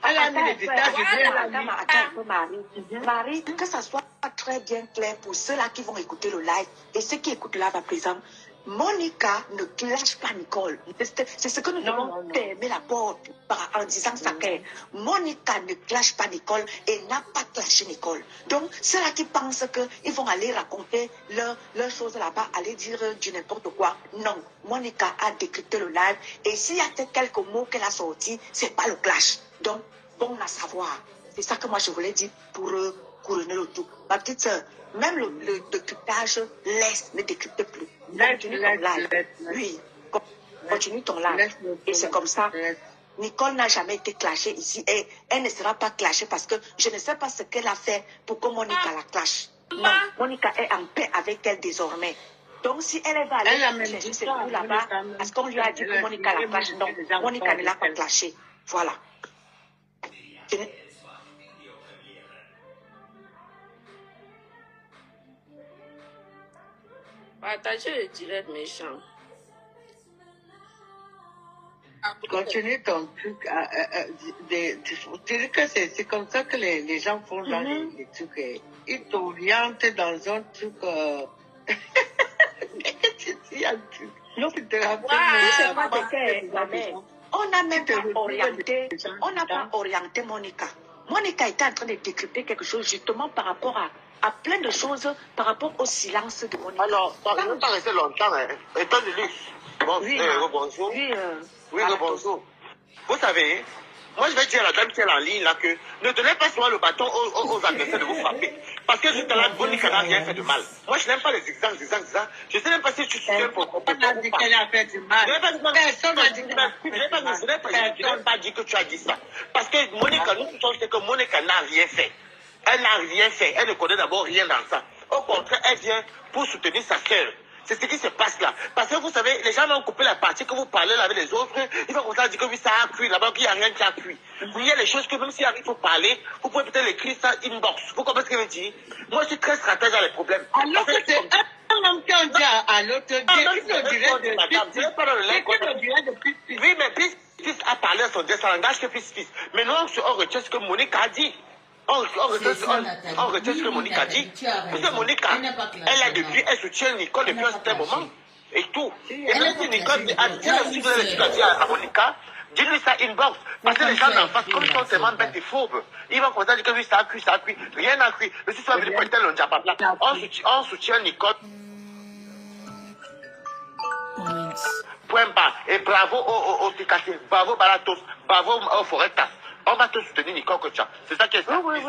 Elle a mis les détails. Marie, que ça soit très bien clair pour ceux-là qui vont écouter le live et ceux qui écoutent le live à présent. Monica ne clash pas Nicole. C'est ce que nous devons fermer la porte en disant ça. Monica ne clash pas Nicole et n'a pas clashé Nicole. Donc, ceux-là qui pensent qu'ils vont aller raconter leurs choses là-bas, aller dire du n'importe quoi. Non, Monica a décrypté le live et s'il y a quelques mots qu'elle a sortis, c'est pas le clash. Donc, bon à savoir. C'est ça que moi je voulais dire pour couronner le tout. Ma petite soeur, même le décryptage, ne décrypte plus. Continue ton live. Oui, continue ton live. Et c'est comme ça. Nicole n'a jamais été clashée ici et elle ne sera pas clashée parce que je ne sais pas ce qu'elle a fait pour que Monica la clash. Non, Monica est en paix avec elle désormais. Donc si elle va aller chercher ses coups là-bas, parce qu'on lui a dit que Monica la clash, non, Monica ne l'a pas clashée. Voilà. Partagez le direct méchant. Continue ton truc. Tu dis que c'est comme ça que les gens font dans les trucs. Ils t'orientent dans un truc. Tu dis un truc. Non, tu te rappelles. On n'a même pas orienté. On n'a pas orienté Monica. Monica était en train de décrypter quelque chose justement par rapport à plein de choses par rapport au silence de Monica. Alors, ça ne va pas rester longtemps. Étant de luxe. Bon, oui, bonjour. Oui, bonjour. Vous savez, moi je vais dire à la dame qui est en ligne là que ne donnez pas souvent le bâton aux adversaires de vous frapper. Parce que jusqu'à là, Monica n'a rien fait de mal. Moi je n'aime pas les exemples. Je ne sais même pas si tu soutiens pour on a dit qu'elle a fait du mal. Personne n'a dit je n'ai pas dit que tu as dit ça. Parce que Monica, nous tous savons que Monica n'a rien fait. Elle n'a rien fait. Elle ne connaît d'abord rien dans ça. Au contraire, elle vient pour soutenir sa sœur. C'est ce qui se passe là. Parce que vous savez, les gens ont coupé la partie que vous parlez là avec les autres. Ils vont commencer à dire que oui, ça a cuit. Là-bas, il n'y a rien qui a cuit. Il y a les choses que même s'il arrive, il faut parler. Vous pouvez peut-être écrire ça inbox. Vous comprenez ce que je veux dire? Moi, je suis très stratège dans les problèmes. Alors que c'est un homme qui en dit à l'autre. Oui, mais Pis a parlé à son Dieu, ça n'engage que Pis. Mais non, on retient ce que Monica a dit. On retient ce que Monique a dit. Parce que Monique, elle soutient Nicole depuis un certain moment. Et tout. Et même si Nicole a dit à Monica, dis-lui ça inbox. Parce que les gens d'en face, comme ils sont tellement bêtes et fourbes, ils vont commencer à dire que oui, ça a cuit. Rien n'a cuit. Mais si tu as vu le pointel, on diable là. On soutient Nicole. Point bas. Et bravo aux Ticati, bravo Balatos, bravo aux Foretas. On va te soutenir, Nicole Kocha. C'est ça qui est ça. Oui.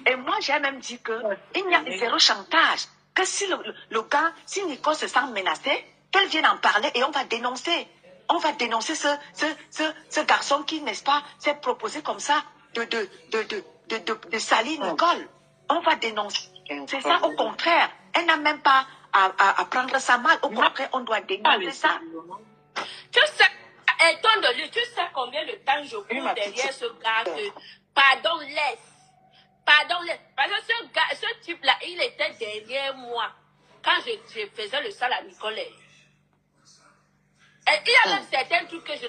Et moi, j'ai même dit qu'il n'y a zéro chantage. Que si le gars, si Nicole se sent menacée, qu'elle vienne en parler et on va dénoncer. On va dénoncer ce garçon qui, n'est-ce pas, s'est proposé comme ça de salir Nicole. On va dénoncer. C'est ça, au contraire. Elle n'a même pas à prendre ça mal. Au contraire, on doit dénoncer ça. Tu sais, étant de lui, tu sais combien de temps je cours derrière ce gars que, pardon, laisse. Parce que ce type-là, il était derrière moi quand je faisais le sale à Nicolas. Et il y a même certains trucs que je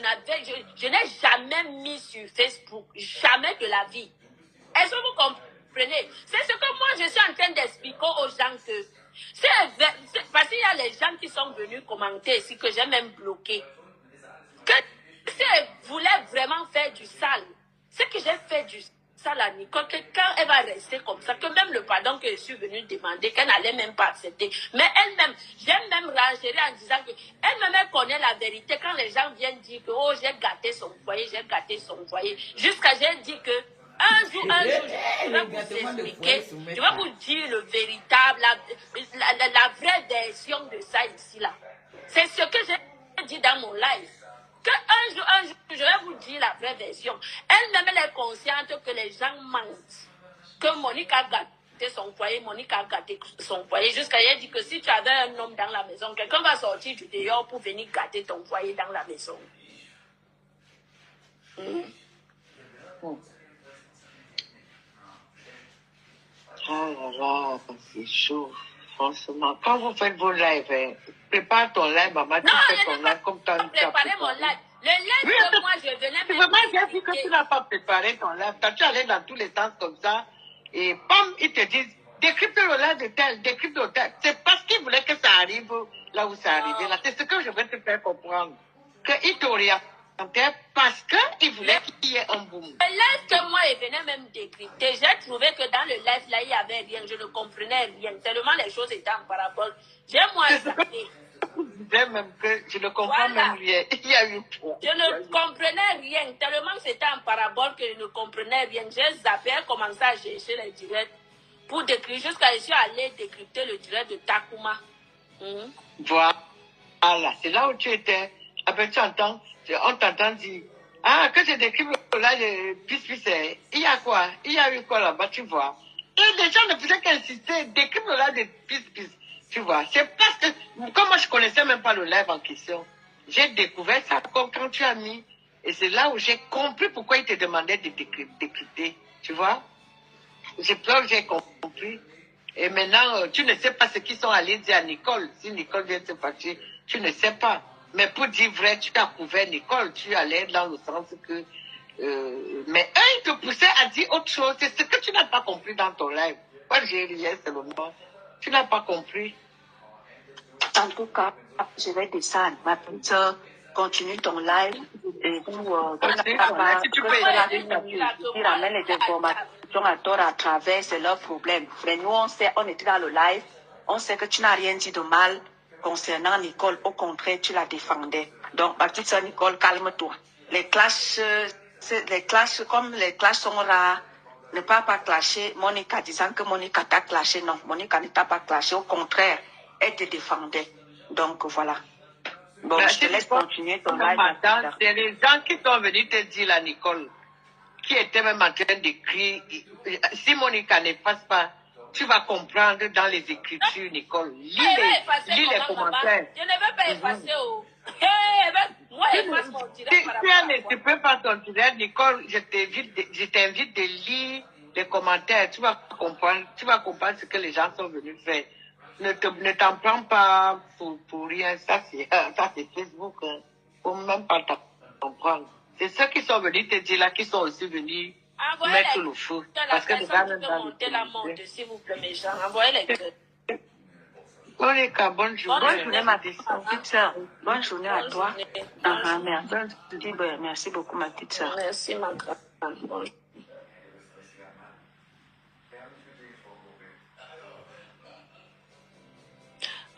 n'ai jamais mis sur Facebook. Jamais de la vie. Est-ce que vous comprenez? C'est ce que moi, je suis en train d'expliquer aux gens que... parce qu'il y a les gens qui sont venus commenter ici, que j'ai même bloqué. Que si elle voulait vraiment faire du sale, c'est que j'ai fait du sale à Nicole, que quand elle va rester comme ça, que même le pardon que je suis venue demander, qu'elle n'allait même pas accepter. Mais elle-même, j'ai même rangéré en disant que elle-même connaît la vérité quand les gens viennent dire que oh, j'ai gâté son foyer, jusqu'à j'ai dit que un jour, je vais vous expliquer, je vais vous dire le véritable, la vraie version de ça ici là. C'est ce que j'ai dit dans mon live. Que un jour, je vais vous dire la vraie version. Elle-même, elle est consciente que les gens mentent. Que Monique a gâté son foyer, jusqu'à elle dit que si tu avais un homme dans la maison, quelqu'un va sortir du dehors pour venir gâter ton foyer dans la maison. Oh là là, c'est chaud. Franchement, quand vous faites vos lives, prépare ton live, maman, tu fais ton live comme tu as préparé mon live. Le live que moi je venais même. Vraiment, j'ai vu que tu n'as pas préparé ton live. Quand tu allais dans tous les sens comme ça, et bam, ils te disent, décrypte le live de tel, décrypte le tel. C'est parce qu'ils voulaient que ça arrive là où c'est arrivé. Là, c'est ce que je vais te faire comprendre. Qu'ils t'orientent parce qu'ils voulaient qu'il y ait un boom. Le live que moi je venais même décrypter, j'ai trouvé que dans le live là, il n'y avait rien. Je ne comprenais rien. Tellement les choses étaient en parabole. J'ai moi zappé. Je disais même que je ne comprends même rien. Il y a eu quoi? Je ne comprenais rien. Tellement c'était en parabole que je ne comprenais rien. J'ai zappé, commencé à chercher les directs pour décrypter. Jusqu'à je suis allée décrypter le direct de Takuma. Voilà, c'est là où tu étais. Après, on t'entend dire, ah, que je décrypte là, il y a quoi? Il y a eu quoi là-bas, tu vois? Et les gens ne faisaient qu'insister, décrypte là de pisse. Tu vois, c'est parce que, comme moi je connaissais même pas le live en question, j'ai découvert ça comme quand tu as mis, et c'est là où j'ai compris pourquoi il te demandait de décrypter, tu vois. J'ai compris. Et maintenant, tu ne sais pas ce qu'ils sont allés dire à Nicole. Si Nicole vient se fâcher, tu ne sais pas. Mais pour dire vrai, tu as couvert Nicole, tu allais dans le sens que... mais eux, ils te poussaient à dire autre chose. C'est ce que tu n'as pas compris dans ton live. Moi, j'ai rien, c'est le moment. Tu n'as pas compris. En tout cas, je vais descendre. Ma petite soeur, continue ton live. Et tu ramènes les informations à tort à travers, c'est leur problème. Mais nous, on sait, on était dans le live. On sait que tu n'as rien dit de mal concernant Nicole. Au contraire, tu la défendais. Donc, ma petite soeur Nicole, calme-toi. Les clashs, comme les clashs sont rares, ne pas clasher Monica disant que Monica t'a clashé. Non, Monica ne t'a pas clashé. Au contraire, elle te défendait. Donc, voilà. Bon, je te laisse continuer ton live. C'est les gens qui sont venus te dire, la Nicole, qui étaient même en train d'écrire. Si Monica n'efface pas, tu vas comprendre dans les écritures, Nicole. Lis les commentaires. Je ne vais pas effacer. Moi, efface mon direct par rapport à tu peux pas ton direct, Nicole, je t'invite de lire les commentaires. Tu vas comprendre ce que les gens sont venus faire. Ne t'en prends pas pour rien. Ça, c'est Facebook. Hein. Faut même pas t'en comprendre. C'est ceux qui sont venus te dire là, qui sont aussi venus mettre le feu. Parce que les gars même dans le s'il vous plaît, mes gens. Envoyez les cœurs. Monica, bonne journée. Bonne journée, ma petite soeur. Bonne journée à toi. Merci beaucoup, ma petite soeur. Merci, ma grande.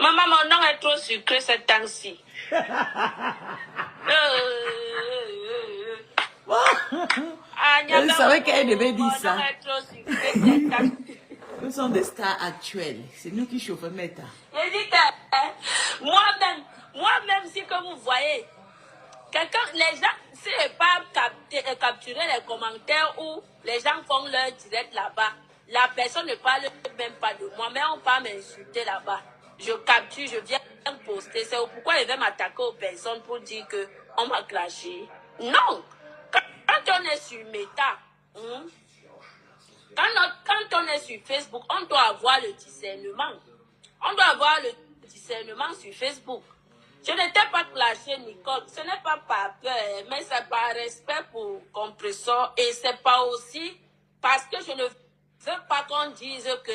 Maman, mon nom est trop sucré cette temps-ci. Je savais qu'elle devait dire ça. Nous sommes des stars actuelles. C'est nous qui chauffons Meta. Je dis que moi-même, si que vous voyez, les gens, si je pas capturer les commentaires où les gens font leur direct là-bas, la personne ne parle même pas de moi, mais on peut m'insulter là-bas. Je capture, je viens poster. C'est pourquoi je vais m'attaquer aux personnes pour dire qu'on m'a clashé. Non! Quand on est sur Meta, quand on est sur Facebook, on doit avoir le discernement. On doit avoir le discernement sur Facebook. Je ne t'ai pas clashé, Nicole. Ce n'est pas par peur, mais c'est par respect pour Compressor. Et c'est pas aussi parce que je ne veux pas qu'on dise que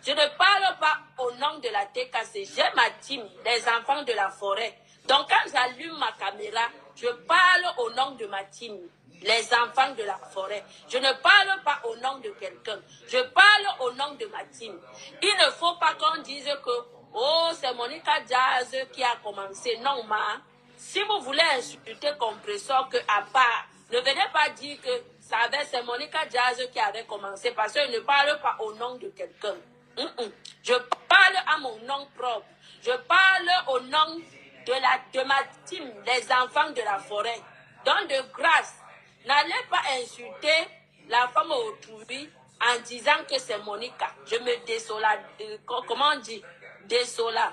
je ne parle pas au nom de la TKC. J'ai ma team, les enfants de la forêt. Donc quand j'allume ma caméra, je parle au nom de ma team, les enfants de la forêt. Je ne parle pas au nom de quelqu'un. Je parle au nom de ma team. Il ne faut pas qu'on dise que oh, c'est Monica Jazz qui a commencé. Non, ma. Si vous voulez insulter Compressor, que à part, ne venez pas dire que c'est Monica Jazz qui avait commencé parce que je ne parle pas au nom de quelqu'un. Je parle à mon nom propre. Je parle au nom de ma team, les enfants de la forêt. Donc, de grâce, n'allez pas insulter la femme autrui en disant que c'est Monica. Je me désolarise. Comment on dit? Désola.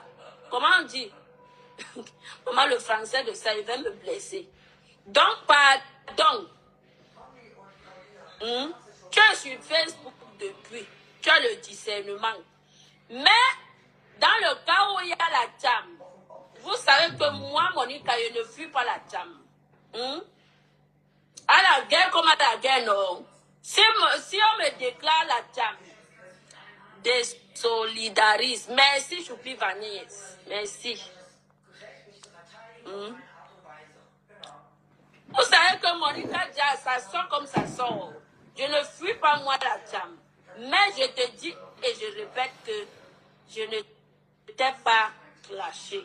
Comment on dit? Comment le français de ça, il va me blesser. Donc, pardon. Tu es sur Facebook depuis. Tu as le discernement. Mais, dans le cas où il y a la cham, vous savez que moi, Monica, je ne fuis pas la cham. À la guerre comme à la guerre, non. Si on me déclare la cham, désolidarise. Merci, Choupi Vanille. Merci. Vous savez que Monica Jazz, ça sort comme ça sort. Je ne fuis pas moi la cham. Mais je te dis et je répète que je ne t'ai pas clashé.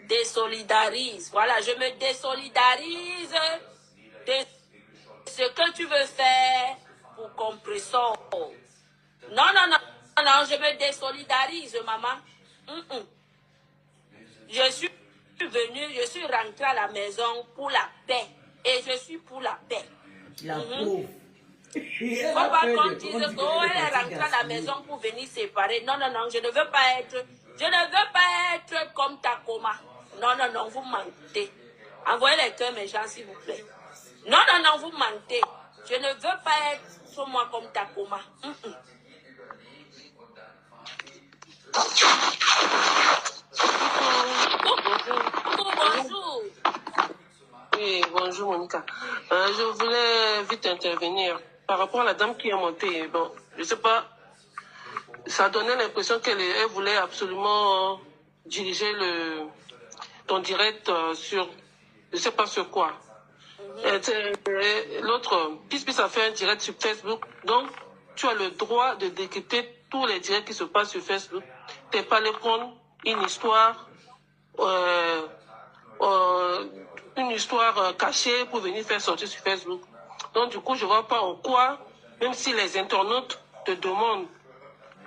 Désolidarise. Voilà, je me désolidarise de ce que tu veux faire pour Compressor. Non, je me désolidarise, maman. Je suis venue, je suis rentrée à la maison pour la paix. Et je suis pour la paix. La pauvre. Il ne faut pas qu'on dise qu'elle est rentrée à la maison pour venir séparer. Non, je ne veux pas être comme Takoma. Non, vous mentez. Envoyez les cœurs méchants, s'il vous plaît. Non, vous mentez. Je ne veux pas être moi comme Takoma. Bonjour. Oui, bonjour Monica. Je voulais vite intervenir par rapport à la dame qui est montée. Bon, je sais pas, ça donnait l'impression qu'elle voulait absolument diriger ton direct sur, je sais pas sur quoi. L'autre, puisque ça fait un direct sur Facebook, donc tu as le droit de décrypter tous les directs qui se passent sur Facebook. T'es pas les prendre une histoire cachée pour venir faire sortir sur Facebook. Donc du coup, je vois pas en quoi, même si les internautes te demandent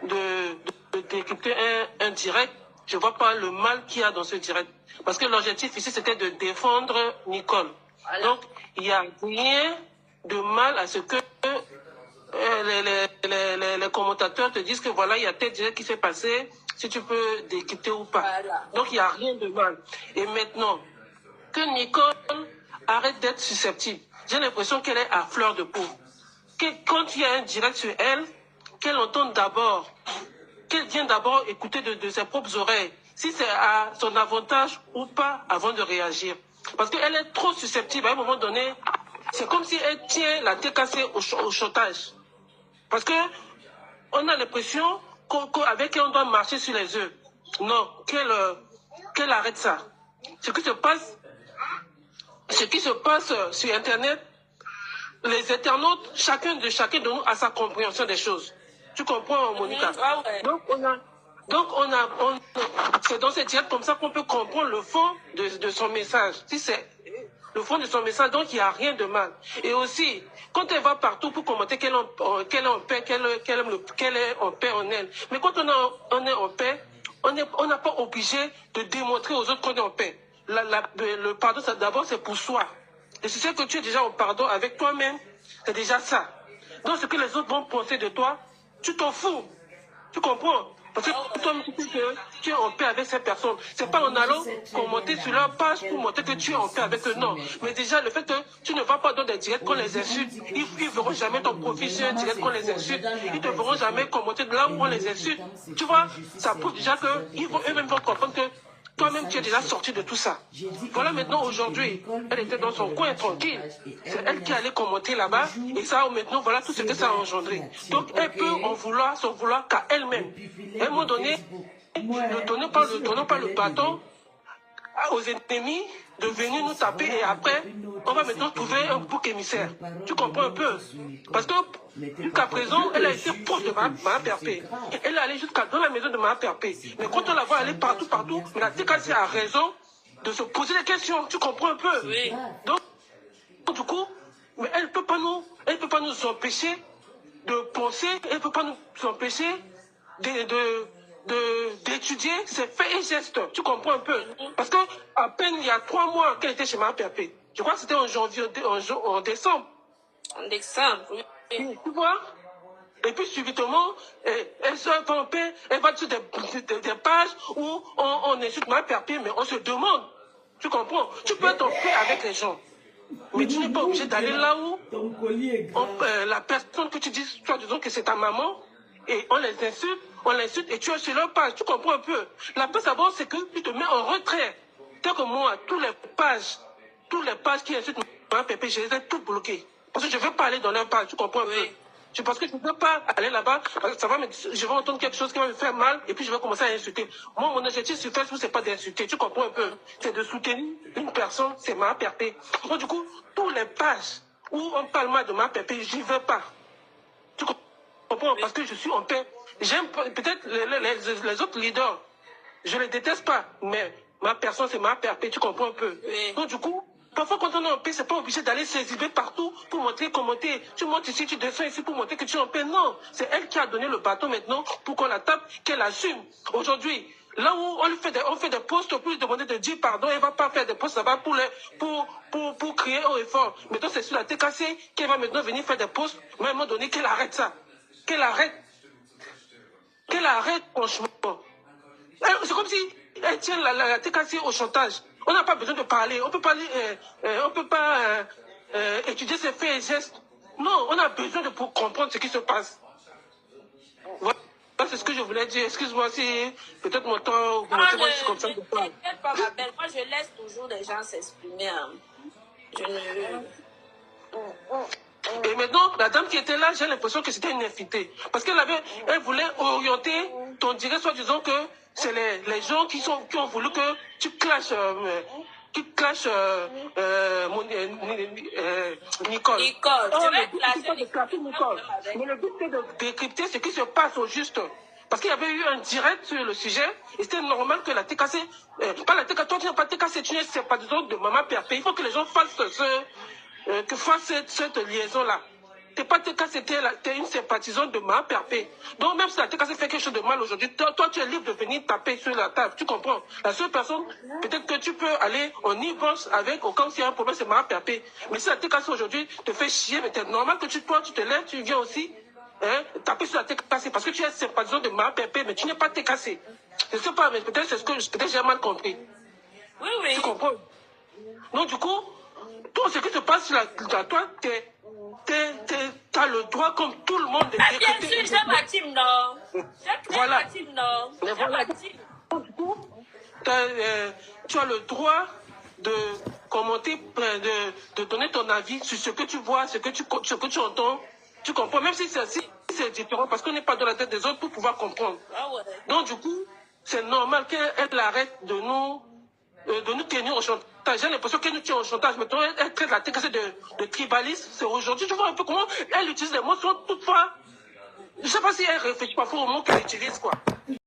de décrypter un direct, je vois pas le mal qu'il y a dans ce direct. Parce que l'objectif ici, c'était de défendre Nicole. Donc, il n'y a rien de mal à ce que les commentateurs te disent que voilà, il y a tel direct qui s'est passé, si tu peux décrypter ou pas. Donc, il n'y a rien de mal. Et maintenant, que Nicole arrête d'être susceptible. J'ai l'impression qu'elle est à fleur de peau. Quand il y a un direct sur elle, qu'elle entende d'abord, qu'elle vienne d'abord écouter de ses propres oreilles, si c'est à son avantage ou pas, avant de réagir. Parce qu'elle est trop susceptible. À un moment donné, c'est comme si elle tient la TKC au chantage. Parce que on a l'impression qu'avec elle, on doit marcher sur les œufs. Non, qu'elle arrête ça. Ce qui se passe sur Internet, les internautes, chacun de nous a sa compréhension des choses. Tu comprends, Monica? Donc, c'est dans ces directs comme ça qu'on peut comprendre le fond de son message. Si c'est le fond de son message, donc il n'y a rien de mal. Et aussi, quand elle va partout pour commenter qu'elle est en paix, qu'elle est en paix en elle. Mais quand on est en paix, on n'a pas obligé de démontrer aux autres qu'on est en paix. Le pardon, d'abord, c'est pour soi. Et si c'est que tu es déjà en pardon avec toi-même, c'est déjà ça. Donc, ce que les autres vont penser de toi, tu t'en fous. Tu comprends? Parce que toi, tu es en paix avec ces personnes. C'est pas en allant commenter sur leur page pour montrer que tu es en paix avec eux, non. Mais déjà, le fait que tu ne vas pas dans des directs qu'on les insulte, ils ne verront jamais ton profil sur un direct qu'on les insulte. Ils ne te verront jamais commenter de là où on les insulte. Tu vois, ça prouve déjà qu'ils vont eux-mêmes comprendre que toi-même, tu es déjà sorti de tout ça. Voilà maintenant, aujourd'hui, elle était dans son coin tranquille. C'est elle qui allait commenter là-bas. Et ça, maintenant, voilà tout ce que ça a engendré. Donc, elle peut en vouloir, s'en vouloir qu'à elle-même. À un moment donné, ne donnons pas le bâton aux ennemis de venir nous taper et après, on va maintenant trouver un bouc émissaire. Tu comprends un peu? Parce que jusqu'à présent, elle a été proche de Mama Perpé. Elle est allée jusqu'à dans la maison de Mama Perpé. Mais quand on la voit aller partout, mais la TKC a raison de se poser des questions. Tu comprends un peu? Oui. Donc, du coup, mais elle ne peut pas nous empêcher de penser, elle ne peut pas nous empêcher d'étudier ses faits et gestes. Tu comprends un peu? Parce que à peine il y a 3 mois qu'elle était chez Mama Perpé. Je crois que c'était en janvier, en décembre. En décembre, oui. Tu vois? Et puis subitement, elle se fait, elle va sur des pages où on insulte Mama Perpé, mais on se demande. Tu comprends? Tu peux être en paix avec les gens. Mais tu n'es pas obligé d'aller là où la personne que tu dis, toi disons que c'est ta maman, et on l'insulte et tu es sur leur page. Tu comprends un peu? La paix d'abord, c'est que tu te mets en retrait. Tel que moi, toutes les pages qui insultent Mama Perpé, je les ai toutes bloquées. Parce que je ne veux pas aller dans leur page, tu comprends un peu? C'est parce que je ne veux pas aller là-bas, je vais entendre quelque chose qui va me faire mal, et puis je vais commencer à insulter. Moi, mon objectif sur Facebook, ce n'est pas d'insulter, tu comprends un peu? C'est de soutenir une personne, c'est Mama Perpé. Donc, du coup, toutes les pages où on parle mal de Mama Perpé, j'y vais pas. Tu comprends? Parce que je suis en paix. J'aime peut-être les autres leaders, je ne les déteste pas, mais ma personne, c'est Mama Perpé, tu comprends un peu? Donc, du coup, parfois, quand on est en paix, c'est pas obligé d'aller s'exhiber partout pour montrer, commenter. Tu montes ici, tu descends ici pour montrer que tu es en paix. Non, c'est elle qui a donné le bâton maintenant pour qu'on la tape, qu'elle assume. Aujourd'hui, là où on fait des posts pour lui demander de dire pardon, elle va pas faire des posts là-bas pour crier haut et fort. Maintenant, c'est sur la TKC qu'elle va maintenant venir faire des posts, mais à un moment donné, qu'elle arrête ça. Qu'elle arrête, franchement. C'est comme si elle tient la TKC au chantage. On n'a pas besoin de parler. On peut pas étudier ses faits et gestes. Non, on a besoin pour comprendre ce qui se passe. Voilà, c'est ce que je voulais dire. Excuse-moi si peut-être mon temps c'est comme ça. T'inquiète pas, ma belle. Moi, je laisse toujours les gens s'exprimer. Hein. Et maintenant, la dame qui était là, j'ai l'impression que c'était une invitée. Parce elle voulait orienter ton direct, soit disant que c'est les gens qui ont voulu que tu clashes Nicole. Je vais clasher Nicole. Mais le but, c'est de décrypter ce qui se passe au juste. Parce qu'il y avait eu un direct sur le sujet, et c'était normal que la TKC, pas la TKC, toi tu n'as pas TKC, tu n'es pas disons de Mama Perpé. Il faut que les gens fassent cette liaison-là. T'es pas TKC, t'es une sympathisante de Mama Perpé. Donc même si la TKC fait quelque chose de mal aujourd'hui, toi tu es libre de venir taper sur la table, tu comprends? La seule personne, peut-être que tu peux aller en e-box avec, au cas où il y a un problème, c'est Mama Perpé. Mais si la TKC aujourd'hui te fait chier, mais c'est normal que tu te lèves, tu viens aussi taper sur la TKC, parce que tu es sympathisant de Mama Perpé, mais tu n'es pas TKC. Je ne sais pas, mais peut-être j'ai mal compris. Oui. Tu comprends? Donc du coup, tout ce qui se passe là, toi, t'as le droit comme tout le monde de décrypter. Bien sûr, j'ai ma team, non. Voilà. Ma team, non. Mais voilà. Du coup, tu as le droit de commenter, de donner ton avis sur ce que tu vois, ce que tu entends. Tu comprends? Même si c'est différent, parce qu'on n'est pas dans la tête des autres pour pouvoir comprendre. Ah ouais. Donc du coup, c'est normal qu'elle arrête de nous tenir au chantage. J'ai l'impression qu'elle nous tient au chantage. Maintenant, elle traite la TKC de tribaliste. C'est aujourd'hui, tu vois un peu comment elle utilise les mots, toutefois. Je ne sais pas si elle réfléchit pas au mot qu'elle utilise, quoi.